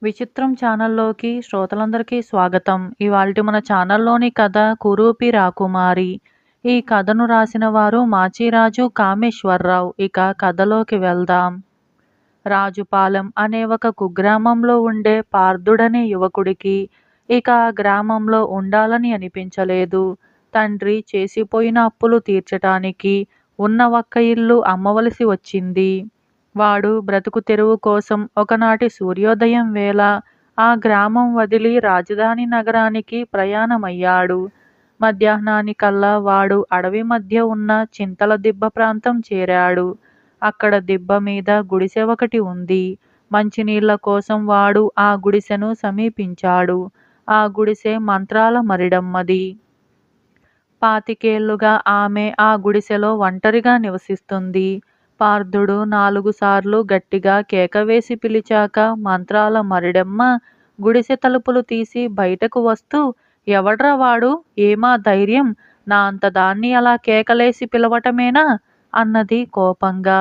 విచిత్రం ఛానల్లోకి శ్రోతలందరికీ స్వాగతం. ఇవాల్టి మన ఛానల్లోని కథ కురూపి రాకుమారి. ఈ కథను రాసిన వారు మాచిరాజు కామేశ్వరరావు. ఇక కథలోకి వెళ్దాం. రాజుపాలెం అనే ఒక కుగ్రామంలో ఉండే పార్థుడనే యువకుడికి ఇక ఆ గ్రామంలో ఉండాలని అనిపించలేదు. తండ్రి చేసిపోయిన అప్పులు తీర్చటానికి ఉన్న ఒక్క ఇల్లు అమ్మవలసి వచ్చింది. వాడు బ్రతుకు తెరువు కోసం ఒకనాటి సూర్యోదయం వేళ ఆ గ్రామం వదిలి రాజధాని నగరానికి ప్రయాణమయ్యాడు. మధ్యాహ్నానికల్లా వాడు అడవి మధ్య ఉన్న చింతల దిబ్బ ప్రాంతం చేరాడు. అక్కడ దిబ్బ మీద గుడిసె ఒకటి ఉంది. మంచినీళ్ల కోసం వాడు ఆ గుడిసెను సమీపించాడు. ఆ గుడిసె మంత్రాల మరిడమ్మది. 25 ఆమె ఆ గుడిసెలో ఒంటరిగా నివసిస్తుంది. పార్థుడు 4 సార్లు గట్టిగా కేకవేసి పిలిచాక మంత్రాల మరిడెమ్మ గుడిసె తలుపులు తీసి బయటకు వస్తూ, ఎవడ్రా వాడు? ఏమా ధైర్యం? నా అంతదాన్ని అలా కేకలేసి పిలవటమేనా? అన్నది కోపంగా.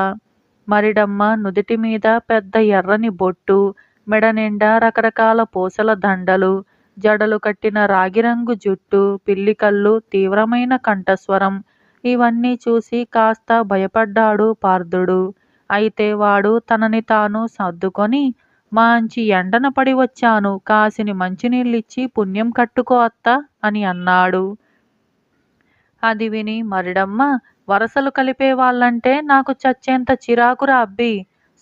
మరిడమ్మ నుదిటి మీద పెద్ద ఎర్రని బొట్టు, మెడ నిండా రకరకాల పూసల దండలు, జడలు కట్టిన రాగిరంగు జుట్టు, పిల్లికళ్ళు, తీవ్రమైన కంఠస్వరం ఇవన్నీ చూసి కాస్త భయపడ్డాడు పార్థుడు. అయితే వాడు తనని తాను సర్దుకొని, మాంచి ఎండన పడి వచ్చాను, కాసిని మంచినీళ్ళిచ్చి పుణ్యం కట్టుకో అత్తా అని అన్నాడు. అది విని మరిడమ్మ, వరసలు కలిపే వాళ్ళంటే నాకు చచ్చేంత చిరాకురా అబ్బి.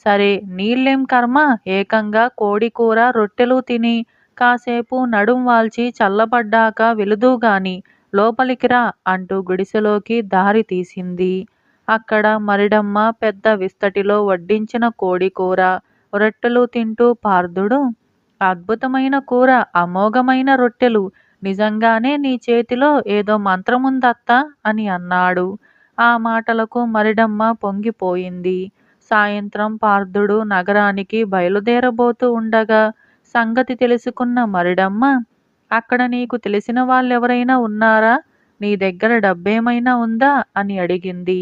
సరే నీళ్ళేం కర్మ, ఏకంగా కోడి కూర రొట్టెలు తిని కాసేపు నడుం వాల్చి చల్లబడ్డాక వెలుదువుగాని లోపలికి రా అంటూ గుడిసెలోకి దారి తీసింది. అక్కడ మరిడమ్మ పెద్ద విస్తటిలో వడ్డించిన కోడి కూర, రొట్టెలు తింటూ పార్థుడు, అద్భుతమైన కూర, అమోఘమైన రొట్టెలు, నిజంగానే నీ చేతిలో ఏదో మంత్రముందత్తా అని అన్నాడు. ఆ మాటలకు మరిడమ్మ పొంగిపోయింది. సాయంత్రం పార్థుడు నగరానికి బయలుదేరబోతూ ఉండగా సంగతి తెలుసుకున్న మరిడమ్మ, అక్కడ నీకు తెలిసిన వాళ్ళెవరైనా ఉన్నారా? నీ దగ్గర డబ్బేమైనా ఉందా అని అడిగింది.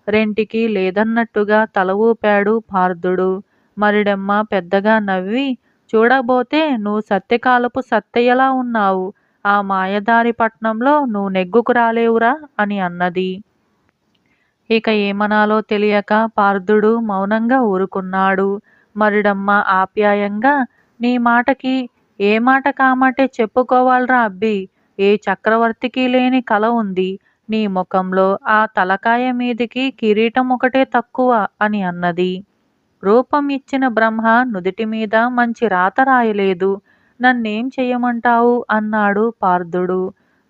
రెంటికి లేదన్నట్టుగా తల ఊపాడు పార్థుడు. మరిడమ్మ పెద్దగా నవ్వి, చూడబోతే నువ్వు సత్యకాలపు సత్తయ్యలా ఉన్నావు. ఆ మాయదారి పట్నంలో నువ్వు నెగ్గుకు రాలేవురా అని అన్నది. ఇక ఏమనాలో తెలియక పార్థుడు మౌనంగా ఊరుకున్నాడు. మరిడమ్మ ఆప్యాయంగా, నీ మాటకి ఏ మాట కామాటే చెప్పుకోవాల్రా అబ్బి. ఏ చక్రవర్తికి లేని కల ఉంది నీ ముఖంలో, ఆ తలకాయ మీదికి కిరీటం ఒకటే తక్కువ అని అన్నది. రూపం ఇచ్చిన బ్రహ్మ నుదిటి మీద మంచి రాత రాయలేదు, నన్నేం చెయ్యమంటావు అన్నాడు పార్థుడు.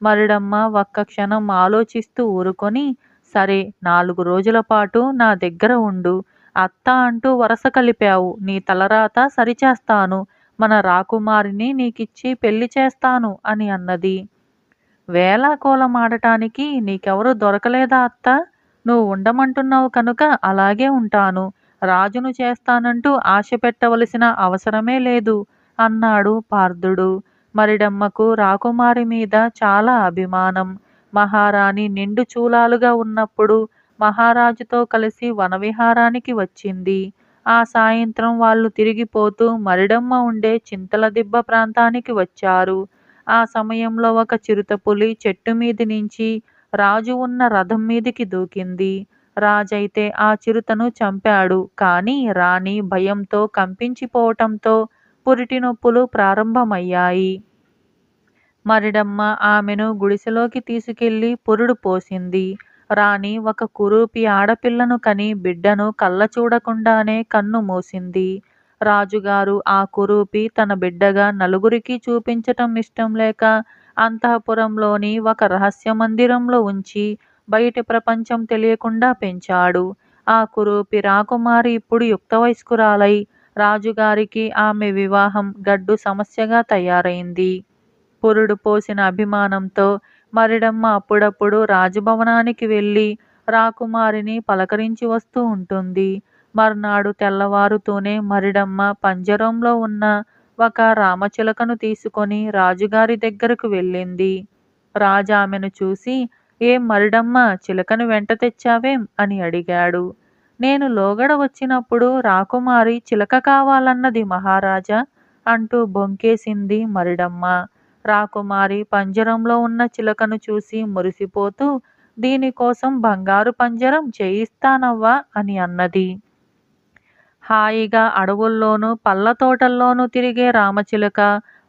మరిడమ్మ ఒక్క క్షణం ఆలోచిస్తూ ఊరుకొని, సరే 4 రోజుల పాటు నా దగ్గర ఉండు. అత్త అంటూ వరస కలిపావు, నీ తలరాత సరిచేస్తాను, మన రాకుమారిని నీకిచ్చి పెళ్లి చేస్తాను అని అన్నది. వేళాకోళమాడటానికి నీకెవరు దొరకలేదా అత్తా? నువ్వు ఉండమంటున్నావు కనుక అలాగే ఉంటాను. రాజును చేస్తానంటూ ఆశ పెట్టవలసిన అవసరమే లేదు అన్నాడు పార్థుడు. మరిడమ్మకు రాకుమారి మీద చాలా అభిమానం. మహారాణి నిండు చూలాలుగా ఉన్నప్పుడు మహారాజుతో కలిసి వనవిహారానికి వచ్చింది. ఆ సాయంత్రం వాళ్ళు తిరిగిపోతూ మరిడమ్మ ఉండే చింతల దిబ్బ ప్రాంతానికి వచ్చారు. ఆ సమయంలో ఒక చిరుతపులి చెట్టు మీది నుంచి రాజు ఉన్న రథం మీదికి దూకింది. రాజైతే ఆ చిరుతను చంపాడు. కానీ రాణి భయంతో కంపించిపోవటంతో పురిటి నొప్పులు ప్రారంభమయ్యాయి. మరిడమ్మ ఆమెను గుడిసెలోకి తీసుకెళ్లి పురుడు పోసింది. రాణి ఒక కురూపి ఆడపిల్లను కని బిడ్డను కళ్ళ చూడకుండానే కన్ను మూసింది. రాజుగారు ఆ కురూపి తన బిడ్డగా నలుగురికి చూపించటం ఇష్టం లేక అంతఃపురంలోని ఒక రహస్య మందిరంలో ఉంచి బయటి ప్రపంచం తెలియకుండా పెంచాడు. ఆ కురూపి రాకుమారి ఇప్పుడు యుక్త వయస్కురాలై రాజుగారికి ఆమె వివాహం గడ్డు సమస్యగా తయారైంది. పురుడు పోసిన అభిమానంతో మరిడమ్మ అప్పుడప్పుడు రాజభవనానికి వెళ్ళి రాకుమారిని పలకరించి వస్తూ ఉంటుంది. మర్నాడు తెల్లవారుతూనే మరిడమ్మ పంజరంలో ఉన్న ఒక రామచిలకను తీసుకొని రాజుగారి దగ్గరకు వెళ్ళింది. రాజు ఆమెను చూసి, ఏం మరిడమ్మ, చిలకను వెంట తెచ్చావేం అని అడిగాడు. నేను లోగడ వచ్చినప్పుడు రాకుమారి చిలక కావాలన్నది మహారాజా అంటూ బొంకేసింది మరిడమ్మ. రాకుమారి పంజరంలో ఉన్న చిలకను చూసి మురిసిపోతూ, దీనికోసం బంగారు పంజరం చేయిస్తానవ్వా అని అన్నది. హాయిగా అడవుల్లోనూ పళ్ళతోటల్లోనూ తిరిగే రామచిలుక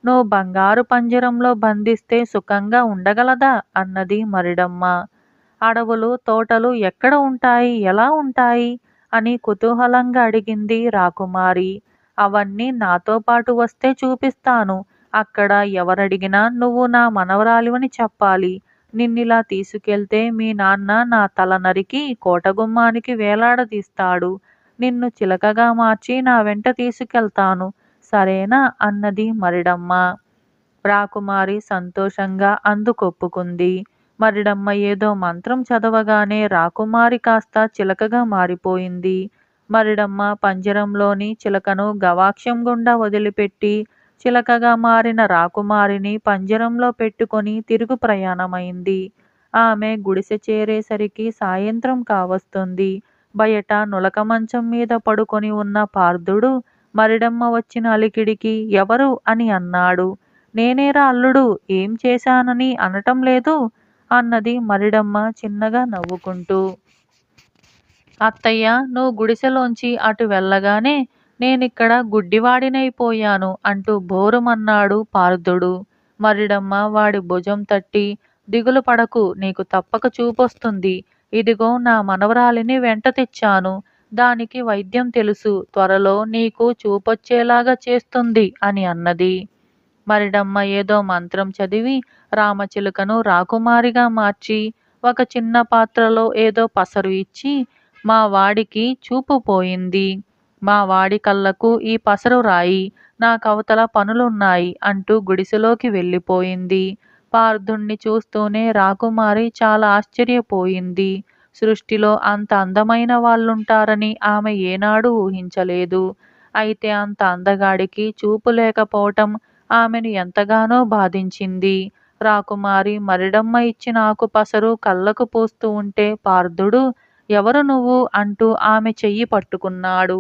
నువ్వు బంగారు పంజరంలో బంధిస్తే సుఖంగా ఉండగలదా అన్నది మరిడమ్మ. అడవులు తోటలు ఎక్కడ ఉంటాయి, ఎలా ఉంటాయి అని కుతూహలంగా అడిగింది రాకుమారి. అవన్నీ నాతో పాటు వస్తే చూపిస్తాను. అక్కడ ఎవరడిగినా నువ్వు నా మనవరాలివని చెప్పాలి. నిన్నిలా తీసుకెళ్తే మీ నాన్న నా తల నరికి కోటగుమ్మానికి వేలాడదీస్తాడు. నిన్ను చిలకగా మార్చి నా వెంట తీసుకెళ్తాను. సరేనా అన్నది మరిడమ్మ. రాకుమారి సంతోషంగా అందుకొప్పుకుంది. మరిడమ్మ ఏదో మంత్రం చదవగానే రాకుమారి కాస్త చిలకగా మారిపోయింది. మరిడమ్మ పంజరంలోని చిలకను గవాక్షం గుండా వదిలిపెట్టి చిలకగా మారిన రాకుమారిని పంజరంలో పెట్టుకొని తిరుగు ప్రయాణమైంది. ఆమె గుడిసె చేరేసరికి సాయంత్రం కావస్తుంది. బయట నులక మంచం మీద పడుకొని ఉన్న పార్థుడు మరిడమ్మ వచ్చిన అలికిడికి ఎవరు అని అన్నాడు. నేనేరా అల్లుడు, ఏం చేశానని అనటం లేదు అన్నది మరిడమ్మ చిన్నగా నవ్వుకుంటూ. అత్తయ్య, నువ్వు గుడిసెలోంచి అటు వెళ్ళగానే నేనిక్కడ గుడ్డివాడినైపోయాను అంటూ బోరుమన్నాడు పార్థుడు. మరిడమ్మ వాడి భుజం తట్టి, దిగులు పడకు, నీకు తప్పక చూపొస్తుంది. ఇదిగో నా మనవరాలిని వెంట తెచ్చాను. దానికి వైద్యం తెలుసు, త్వరలో నీకు చూపొచ్చేలాగా చేస్తుంది అని అన్నది. మరిడమ్మ ఏదో మంత్రం చదివి రామచిలుకను రాకుమారిగా మార్చి ఒక చిన్న పాత్రలో ఏదో పసరు ఇచ్చి, మా వాడికి చూపు పోయింది. మా వాడి కళ్ళకు ఈ పసరు రాయి, నాకవతల పనులున్నాయి అంటూ గుడిసెలోకి వెళ్ళిపోయింది. పార్థుణ్ణి చూస్తూనే రాకుమారి చాలా ఆశ్చర్యపోయింది. సృష్టిలో అంత అందమైన వాళ్ళుంటారని ఆమె ఏనాడూ ఊహించలేదు. అయితే అంత అందగాడికి చూపు లేకపోవటం ఆమెను ఎంతగానో బాధించింది. రాకుమారి మరిడమ్మ ఇచ్చిన ఆకుపసరు కళ్ళకు పూస్తూ ఉంటే పార్థుడు, ఎవరు నువ్వు అంటూ ఆమె చెయ్యి పట్టుకున్నాడు.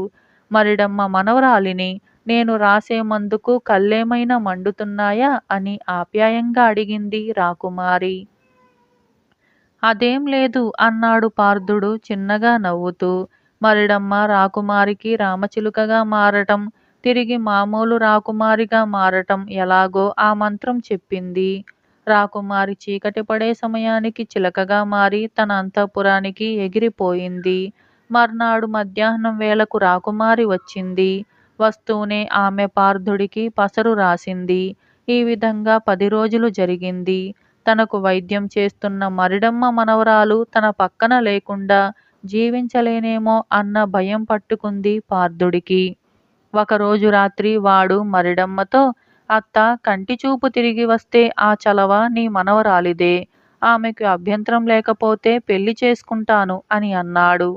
మరిడమ్మ మనవరాలిని. నేను రాసే మందుకు కళ్ళేమైనా మండుతున్నాయా అని ఆప్యాయంగా అడిగింది రాకుమారి. అదేం లేదు అన్నాడు పార్థుడు చిన్నగా నవ్వుతూ. మరిడమ్మ రాకుమారికి రామచిలుకగా మారటం, తిరిగి మామూలు రాకుమారిగా మారటం ఎలాగో ఆ మంత్రం చెప్పింది. రాకుమారి చీకటి పడే సమయానికి చిలకగా మారి తన అంతఃపురానికి ఎగిరిపోయింది. మర్నాడు మధ్యాహ్నం వేళకు రాకుమారి వచ్చింది. వస్తూనే ఆమె పార్థుడికి పసరు రాసింది. ఈ విధంగా 10 రోజులు జరిగింది. తనకు వైద్యం చేస్తున్న మరిడమ్మ మనవరాలు తన పక్కన లేకుండా జీవించలేనేమో అన్న భయం పట్టుకుంది పార్థుడికి. ఒకరోజు రాత్రి వాడు మరిడమ్మతో, అత్త, కంటి చూపు తిరిగి వస్తే ఆ చలవ నీ మనవరాలిదే. ఆమెకు అభ్యంతరం లేకపోతే పెళ్లి చేసుకుంటాను అని అన్నాడు.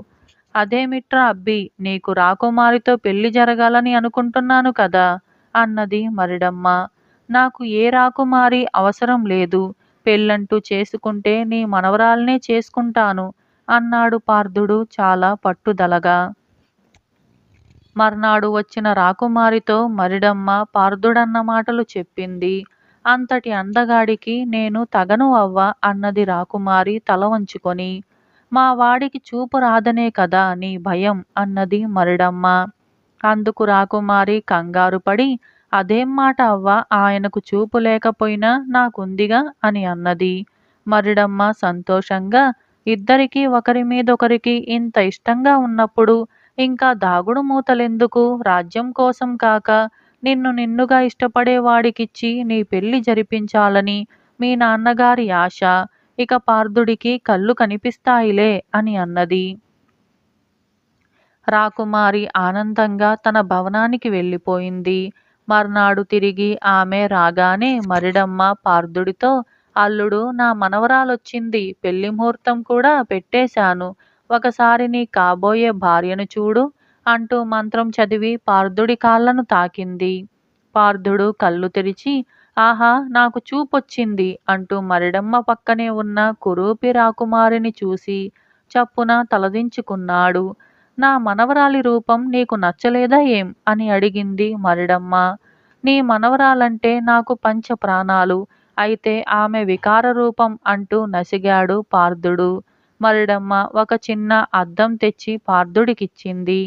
అదేమిట్రా అబ్బి, నీకు రాకుమారితో పెళ్లి జరగాలని అనుకుంటున్నాను కదా అన్నది మరిడమ్మ. నాకు ఏ రాకుమారి అవసరం లేదు. పెళ్ళంటూ చేసుకుంటే నీ మనవరాల్నే చేసుకుంటాను అన్నాడు పార్థుడు చాలా పట్టుదలగా. మర్నాడు వచ్చిన రాకుమారితో మరిడమ్మ పార్థుడన్న మాటలు చెప్పింది. అంతటి అందగాడికి నేను తగను అవ్వ అన్నది రాకుమారి తల వంచుకొని. మా వాడికి చూపు రాదనే కదా నీ భయం అన్నది మరిడమ్మ. అందుకు రాకుమారి కంగారు పడి, అదేం మాట అవ్వ, ఆయనకు చూపు లేకపోయినా నాకుందిగా అని అన్నది. మరిడమ్మ సంతోషంగా, ఇద్దరికీ ఒకరి మీదొకరికి ఇంత ఇష్టంగా ఉన్నప్పుడు ఇంకా దాగుడు మూతలెందుకు, రాజ్యం కోసం కాక నిన్ను నిన్నుగా ఇష్టపడేవాడికిచ్చి నీ పెళ్లి జరిపించాలని మీ నాన్నగారి ఆశ. ఇక పార్థుడికి కళ్ళు కనిపిస్తాయిలే అని అన్నది. రాకుమారి ఆనందంగా తన భవనానికి వెళ్ళిపోయింది. మర్నాడు తిరిగి ఆమె రాగానే మరిడమ్మ పార్థుడితో, అల్లుడు, నా మనవరాలొచ్చింది, పెళ్లి ముహూర్తం కూడా పెట్టేశాను. ఒకసారి నీ కాబోయే భార్యను చూడు అంటూ మంత్రం చదివి పార్థుడి కాళ్ళను తాకింది. పార్థుడు కళ్ళు తెరిచి, ఆహా, నాకు చూపొచ్చింది అంటూ మరిడమ్మ పక్కనే ఉన్న కురూపి రాకుమారిని చూసి చప్పున తలదించుకున్నాడు. నా మనవరాలి రూపం నీకు నచ్చలేదా ఏం అని అడిగింది మరిడమ్మ. నీ మనవరాలంటే నాకు పంచ ప్రాణాలు. అయితే ఆమె వికార రూపం అంటూ నసిగాడు పార్థుడు. మరిడమ్మ ఒక చిన్న అద్దం తెచ్చి పార్థుడికిచ్చింది.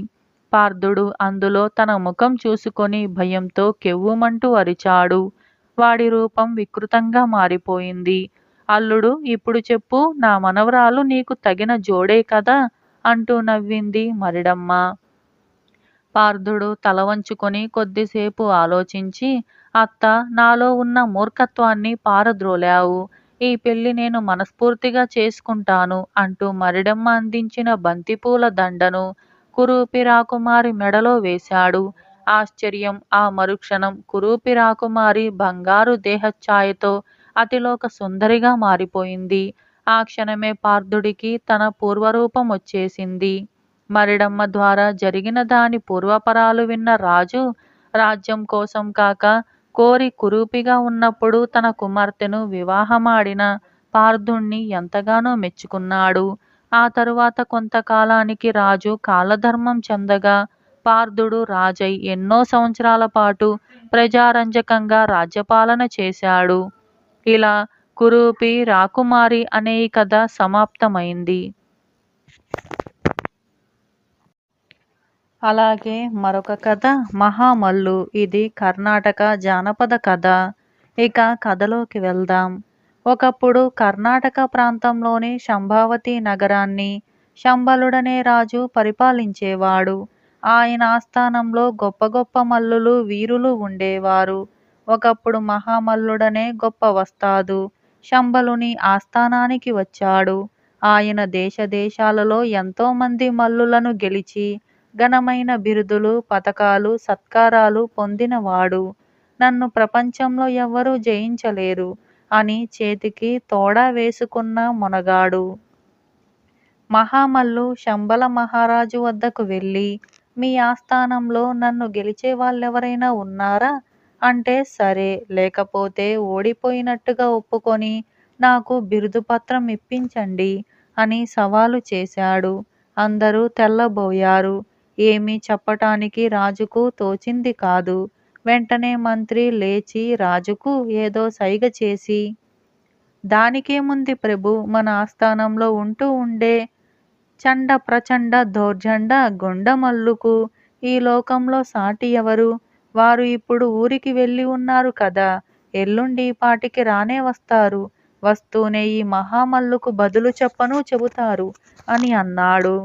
పార్థుడు అందులో తన ముఖం చూసుకొని భయంతో కెవ్వుమంటూ అరిచాడు. వాడి రూపం వికృతంగా మారిపోయింది. అల్లుడు, ఇప్పుడు చెప్పు, నా మనవరాలు నీకు తగిన జోడే కదా అంటూ నవ్వింది మరిడమ్మ. పార్థుడు తల వంచుకొని కొద్దిసేపు ఆలోచించి, అత్త, నాలో ఉన్న మూర్ఖత్వాన్ని పారద్రోలావు. ఈ పెళ్లి నేను మనస్ఫూర్తిగా చేసుకుంటాను అంటూ మరిడమ్మ అందించిన బంతిపూల దండను కురూపి రాకుమారి మెడలో వేశాడు. ఆశ్చర్యం! ఆ మరుక్షణం కురూపి రాకుమారి బంగారు దేహఛాయతో అతిలోక సుందరిగా మారిపోయింది. ఆ క్షణమే పార్థుడికి తన పూర్వరూపం వచ్చేసింది. మరిడమ్మ ద్వారా జరిగిన దాని పూర్వపరాలు విన్న రాజు రాజ్యం కోసం కాక కోరి కురూపిగా ఉన్నప్పుడు తన కుమార్తెను వివాహమాడిన పార్థుణ్ణి ఎంతగానో మెచ్చుకున్నాడు. ఆ తరువాత కొంతకాలానికి రాజు కాలధర్మం చెందగా పార్థుడు రాజై ఎన్నో సంవత్సరాల పాటు ప్రజారంజకంగా రాజ్యపాలన చేశాడు. ఇలా కురూపి రాకుమారి అనే ఈ కథ సమాప్తమైంది. అలాగే మరొక కథ మహామల్లు. ఇది కర్ణాటక జానపద కథ. ఇక కథలోకి వెళ్దాం. ఒకప్పుడు కర్ణాటక ప్రాంతంలోని శంభావతి నగరాన్ని శంబలుడనే రాజు పరిపాలించేవాడు. ఆయన ఆస్థానంలో గొప్ప గొప్ప మల్లులు, వీరులు ఉండేవారు. ఒకప్పుడు మహామల్లుడనే గొప్ప వస్తాదు శంబలుని ఆస్థానానికి వచ్చాడు. ఆయన దేశ దేశాలలో ఎంతో మంది మల్లులను గెలిచి ఘనమైన బిరుదులు, పతకాలు, సత్కారాలు పొందినవాడు. నన్ను ప్రపంచంలో ఎవ్వరూ జయించలేరు అని చేతికి తోడా వేసుకున్న మొనగాడు. మహామల్లు శంబల మహారాజు వద్దకు వెళ్ళి, మీ ఆస్థానంలో నన్ను గెలిచే వాళ్ళెవరైనా ఉన్నారా అంటే, సరే, లేకపోతే ఓడిపోయినట్టుగా ఒప్పుకొని నాకు బిరుదు పత్రం ఇప్పించండి అని సవాలు చేశాడు. అందరూ తెల్లబోయారు. ఏమీ చెప్పటానికి రాజుకు తోచింది కాదు. వెంటనే మంత్రి లేచి రాజుకు ఏదో సైగ చేసి, దానికేముంది ప్రభు, మన ఆస్థానంలో ఉంటూ ఉండే చండ ప్రచండ దౌర్జండ గుండమల్లుకు ఈ లోకంలో సాటి ఎవరు? వారు ఇప్పుడు ఊరికి వెళ్ళి ఉన్నారు కదా, ఎల్లుండి ఈ పాటికి రానే వస్తారు. వస్తూనే ఈ మహామల్లుకు బదులు చెప్పను చెబుతారు అని అన్నాడు.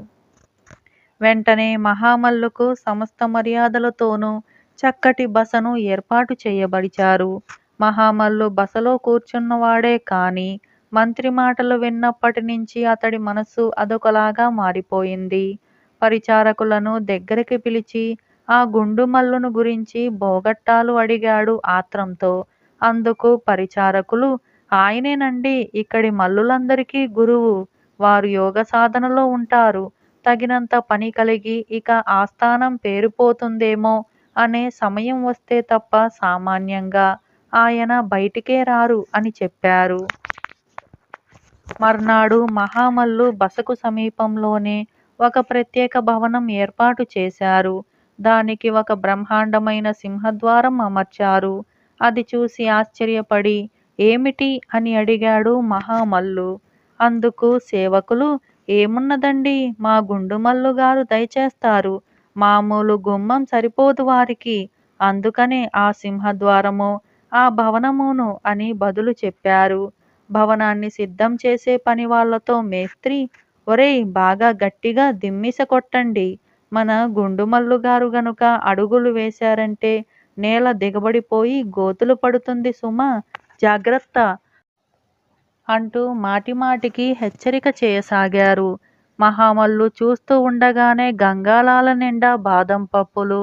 వెంటనే మహామల్లుకు సమస్త మర్యాదలతోనూ చక్కటి బసను ఏర్పాటు చేయబడిచారు. మహామల్లు బసలో కూర్చున్నవాడే కాని మంత్రి మాటలు విన్నప్పటి నుంచి అతడి మనస్సు అదొకలాగా మారిపోయింది. పరిచారకులను దగ్గరికి పిలిచి ఆ గుండుమల్లును గురించి బోగట్టాలు అడిగాడు ఆత్రంతో. అందుకు పరిచారకులు, ఆయనేనండి ఇక్కడి మల్లులందరికీ గురువు. వారు యోగ సాధనలో ఉంటారు. తగినంత పని కలిగి ఇక ఆస్థానం పేరుపోతుందేమో అనే సమయం వస్తే తప్ప సామాన్యంగా ఆయన బయటికే రారు అని చెప్పారు. మర్నాడు మహామల్లు బసకు సమీపంలోనే ఒక ప్రత్యేక భవనం ఏర్పాటు చేశారు. దానికి ఒక బ్రహ్మాండమైన సింహద్వారం అమర్చారు. అది చూసి ఆశ్చర్యపడి, ఏమిటి అని అడిగాడు మహామల్లు. అందుకు సేవకులు, ఏమున్నదండి, మా గుండుమల్లు గారు దయచేస్తారు. మామూలు గుమ్మం సరిపోదు వారికి. అందుకనే ఆ సింహద్వారము, ఆ భవనమును అని బదులు చెప్పారు. భవనాన్ని సిద్ధం చేసే పని వాళ్లతో మేస్త్రి, ఒరేయ్, బాగా గట్టిగా దిమ్మిస కొట్టండి. మన గుండుమల్లు గారు గనుక అడుగులు వేశారంటే నేల దిగబడిపోయి గోతులు పడుతుంది సుమా, జాగ్రత్త అంటూ మాటిమాటికి హెచ్చరిక చేయసాగారు. మహామల్లు చూస్తూ ఉండగానే గంగాలాల నిండా బాదం పప్పులు,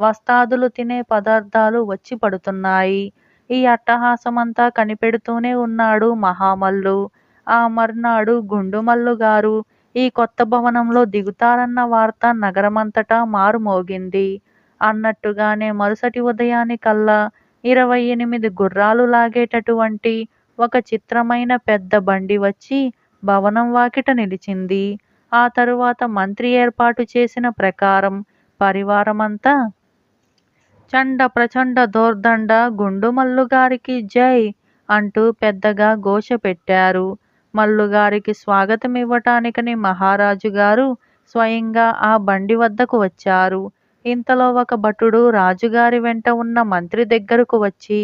వస్తాదులు తినే పదార్థాలు వచ్చి పడుతున్నాయి. ఈ అట్టహాసమంతా కనిపెడుతూనే ఉన్నాడు మహామల్లు. ఆ మర్నాడు గుండుమల్లు గారు ఈ కొత్త భవనంలో దిగుతారన్న వార్త నగరమంతటా మారుమోగింది. అన్నట్టుగానే మరుసటి ఉదయానికల్లా 28 గుర్రాలు లాగేటటువంటి ఒక చిత్రమైన పెద్ద బండి వచ్చి భవనం వాకిట నిలిచింది. ఆ తరువాత మంత్రి ఏర్పాటు చేసిన ప్రకారం పరివారమంతా చండ ప్రచండ దోర్దండ గుండుమల్లుగారికి జై అంటూ పెద్దగా ఘోష పెట్టారు. మల్లుగారికి స్వాగతమివ్వటానికని మహారాజు గారు స్వయంగా ఆ బండి వద్దకు వచ్చారు. ఇంతలో ఒక భటుడు రాజుగారి వెంట ఉన్న మంత్రి దగ్గరకు వచ్చి,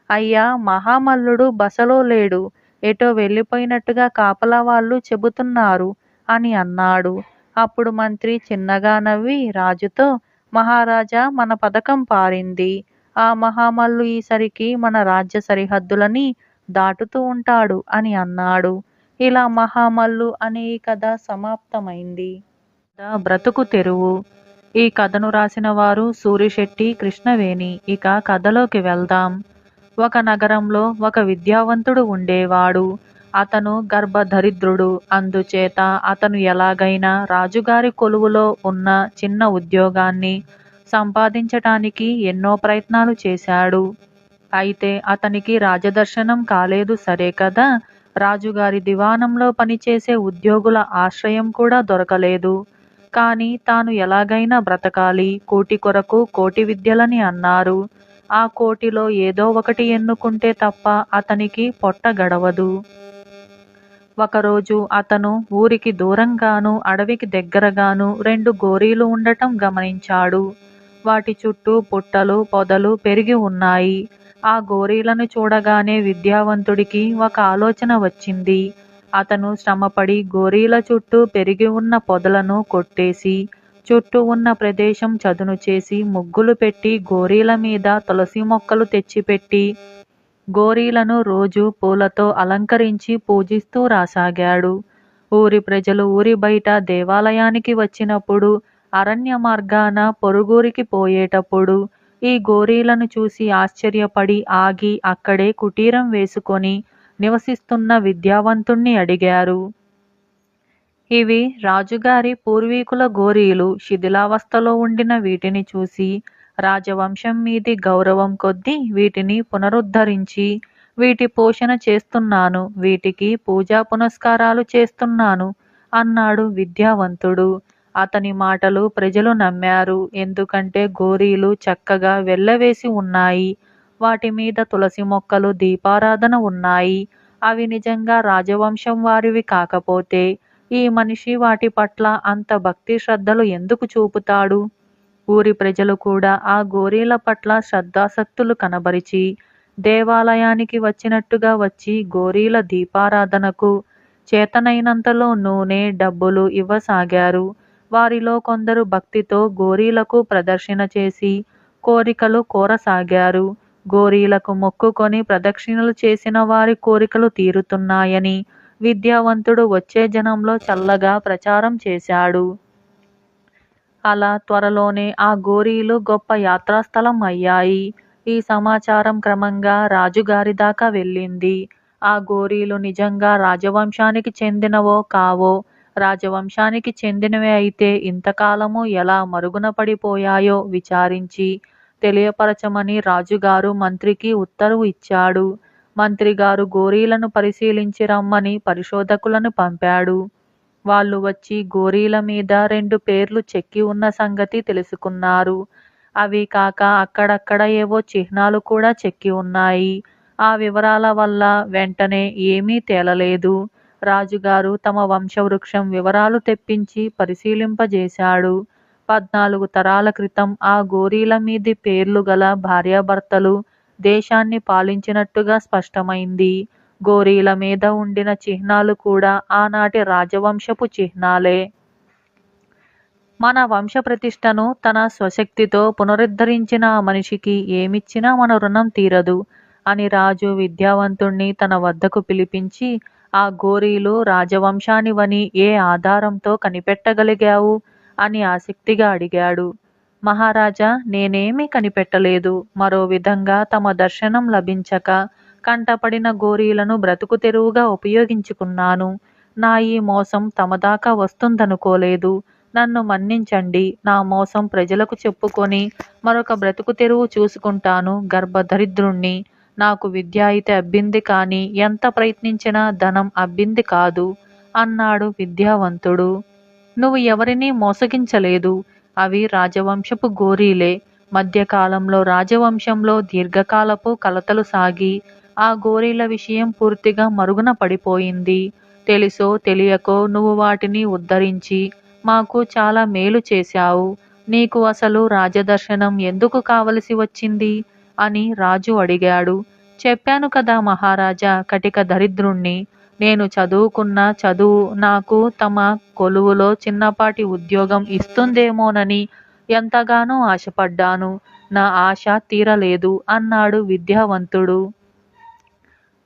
అయ్యా, మహామల్లుడు బసలో లేడు, ఎటో వెళ్ళిపోయినట్టుగా కాపలా వాళ్ళు చెబుతున్నారు అని అన్నాడు. అప్పుడు మంత్రి చిన్నగా నవ్వి రాజుతో, మహారాజా, మన పథకం పారింది. ఆ మహామల్లు ఈసరికి మన రాజ్య సరిహద్దులని దాటుతూ ఉంటాడు అని అన్నాడు. ఇలా మహామల్లు అనే ఈ కథ సమాప్తమైంది. బ్రతుకు తెరువు. ఈ కథను రాసిన వారు సూరిశెట్టి కృష్ణవేణి. ఇక కథలోకి వెళ్దాం. ఒక నగరంలో ఒక విద్యావంతుడు ఉండేవాడు. అతను గర్భదరిద్రుడు. అందుచేత అతను ఎలాగైనా రాజుగారి కొలువులో ఉన్న చిన్న ఉద్యోగాన్ని సంపాదించటానికి ఎన్నో ప్రయత్నాలు చేశాడు. అయితే అతనికి రాజదర్శనం కాలేదు సరే కదా, రాజుగారి దివాణంలో పనిచేసే ఉద్యోగుల ఆశ్రయం కూడా దొరకలేదు. కానీ తాను ఎలాగైనా బ్రతకాలి, కూటి కొరకు కోటి విద్యలని అన్నారు. ఆ కోటిలో ఏదో ఒకటి ఎన్నుకుంటే తప్ప అతనికి పొట్ట గడవదు. ఒకరోజు అతను ఊరికి దూరంగాను అడవికి దగ్గరగాను 2 గోరీలు ఉండటం గమనించాడు. వాటి చుట్టూ పుట్టలు పొదలు పెరిగి ఉన్నాయి. ఆ గోరీలను చూడగానే విద్యావంతుడికి ఒక ఆలోచన వచ్చింది. అతను శ్రమపడి గోరీల చుట్టూ పెరిగి ఉన్న పొదలను కొట్టేసి చుట్టూ ఉన్న ప్రదేశం చదును చేసి ముగ్గులు పెట్టి గోరీల మీద తులసి మొక్కలు తెచ్చిపెట్టి గోరీలను రోజు పూలతో అలంకరించి పూజిస్తూ రాసాగాడు. ఊరి ప్రజలు ఊరి బయట దేవాలయానికి వచ్చినప్పుడు, అరణ్య మార్గాన పొరుగురికి పోయేటప్పుడు ఈ గోరీలను చూసి ఆశ్చర్యపడి ఆగి అక్కడే కుటీరం వేసుకొని నివసిస్తున్న విద్యావంతుణ్ణి అడిగారు. ఇవి రాజుగారి పూర్వీకుల గోరీలు. శిథిలావస్థలో ఉండిన వీటిని చూసి రాజవంశం మీది గౌరవం కొద్దీ వీటిని పునరుద్ధరించి వీటి పోషణ చేస్తున్నాను, వీటికి పూజా పునస్కారాలు చేస్తున్నాను అన్నాడు విద్యావంతుడు. అతని మాటలు ప్రజలు నమ్మారు. ఎందుకంటే గోరీలు చక్కగా వెళ్ళవేసి ఉన్నాయి. వాటి మీద తులసి మొక్కలు దీపారాధన ఉన్నాయి. అవి నిజంగా రాజవంశం వారివి కాకపోతే ఈ మనిషి వాటి పట్ల అంత భక్తి శ్రద్ధలు ఎందుకు చూపుతాడు? ఊరి ప్రజలు కూడా ఆ గోరీల పట్ల శ్రద్ధాసక్తులు కనబరిచి దేవాలయానికి వచ్చినట్టుగా వచ్చి గోరీల దీపారాధనకు చేతనైనంతలో నూనె డబ్బులు ఇవ్వసాగారు. వారిలో కొందరు భక్తితో గోరీలకు ప్రదక్షిణ చేసి కోరికలు కోరసాగారు. గోరీలకు మొక్కుకొని ప్రదక్షిణలు చేసిన వారి కోరికలు తీరుతున్నాయని విద్యావంతుడు వచ్చే జనంలో చల్లగా ప్రచారం చేశాడు. అలా త్వరలోనే ఆ గోరీలు గొప్ప యాత్రాస్థలం అయ్యాయి. ఈ సమాచారం క్రమంగా రాజుగారి దాకా వెళ్ళింది. ఆ గోరీలు నిజంగా రాజవంశానికి చెందినవో కావో, రాజవంశానికి చెందినవే అయితే ఇంతకాలము ఎలా మరుగున పడిపోయాయో విచారించి తెలియపరచమని రాజుగారు మంత్రికి ఉత్తర్వు ఇచ్చాడు. మంత్రిగారు గోరీలను పరిశీలించి రమ్మని పరిశోధకులను పంపాడు. వాళ్ళు వచ్చి గోరీల మీద 2 పేర్లు చెక్కి ఉన్న సంగతి తెలుసుకున్నారు. అవి కాక అక్కడక్కడ ఏవో చిహ్నాలు కూడా చెక్కి ఉన్నాయి. ఆ వివరాల వల్ల వెంటనే ఏమీ తేలలేదు. రాజుగారు తమ వంశవృక్షం వివరాలు తెప్పించి పరిశీలింపజేశాడు. 14 తరాల క్రితం ఆ గోరీల మీది పేర్లు గల భార్యాభర్తలు దేశాన్ని పాలించినట్టుగా స్పష్టమైంది. గోరీల మీద ఉండిన చిహ్నాలు కూడా ఆనాటి రాజవంశపు చిహ్నాలే. మన వంశ ప్రతిష్టను తన స్వశక్తితో పునరుద్ధరించిన ఆ మనిషికి ఏమిచ్చినా మన రుణం తీరదు అని రాజు విద్యావంతుణ్ణి తన వద్దకు పిలిపించి, ఆ గోరీలు రాజవంశానివని ఏ ఆధారంతో కనిపెట్టగలిగావు అని ఆసక్తిగా అడిగాడు. మహారాజా, నేనేమీ కనిపెట్టలేదు. మరో విధంగా తమ దర్శనం లభించక కంటపడిన గోరీలను బ్రతుకు తెరువుగా ఉపయోగించుకున్నాను. నా ఈ మోసం తమ దాకా వస్తుందనుకోలేదు. నన్ను మన్నించండి. నా మోసం ప్రజలకు చెప్పుకొని మరొక బ్రతుకు తెరువు చూసుకుంటాను. గర్భదరిద్రుణ్ణి. నాకు విద్య అయితే అబ్బింది కానీ ఎంత ప్రయత్నించినా ధనం అబ్బింది కాదు అన్నాడు విద్యావంతుడు. నువ్వు ఎవరినీ మోసగించలేదు. అవి రాజవంశపు గోరీలే. మధ్యకాలంలో రాజవంశంలో దీర్ఘకాలపు కలతలు సాగి ఆ గోరీల విషయం పూర్తిగా మరుగున పడిపోయింది. తెలుసో తెలియకో నువ్వు వాటిని ఉద్ధరించి మాకు చాలా మేలు చేశావు. నీకు అసలు రాజదర్శనం ఎందుకు కావలసి వచ్చింది అని రాజు అడిగాడు. చెప్పాను కదా మహారాజా, కటిక దరిద్రుణ్ణి. నేను చదువుకున్న చదువు నాకు తమ కొలువులో చిన్నపాటి ఉద్యోగం ఇస్తుందేమోనని ఎంతగానో ఆశపడ్డాను. నా ఆశ తీరలేదు అన్నాడు విద్యావంతుడు.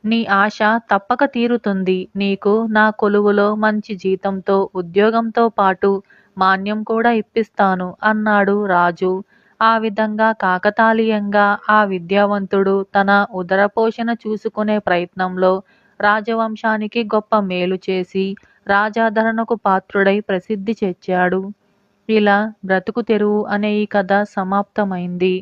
నీ ఆశ తప్పక తీరుతుంది. నీకు నా కొలువులో మంచి జీతంతో ఉద్యోగంతో పాటు మాన్యం కూడా ఇప్పిస్తాను అన్నాడు రాజు. ఆ విధంగా కాకతాళీయంగా ఆ విద్యావంతుడు తన ఉదరపోషణ చూసుకునే ప్రయత్నంలో రాజవంశానికి గొప్ప మేలు చేసి రాజాదరణకు పాత్రుడై ప్రసిద్ధి చెందాడు. ఇలా బ్రతుకు తెరువు అనే ఈ కథ సమాప్తమైంది.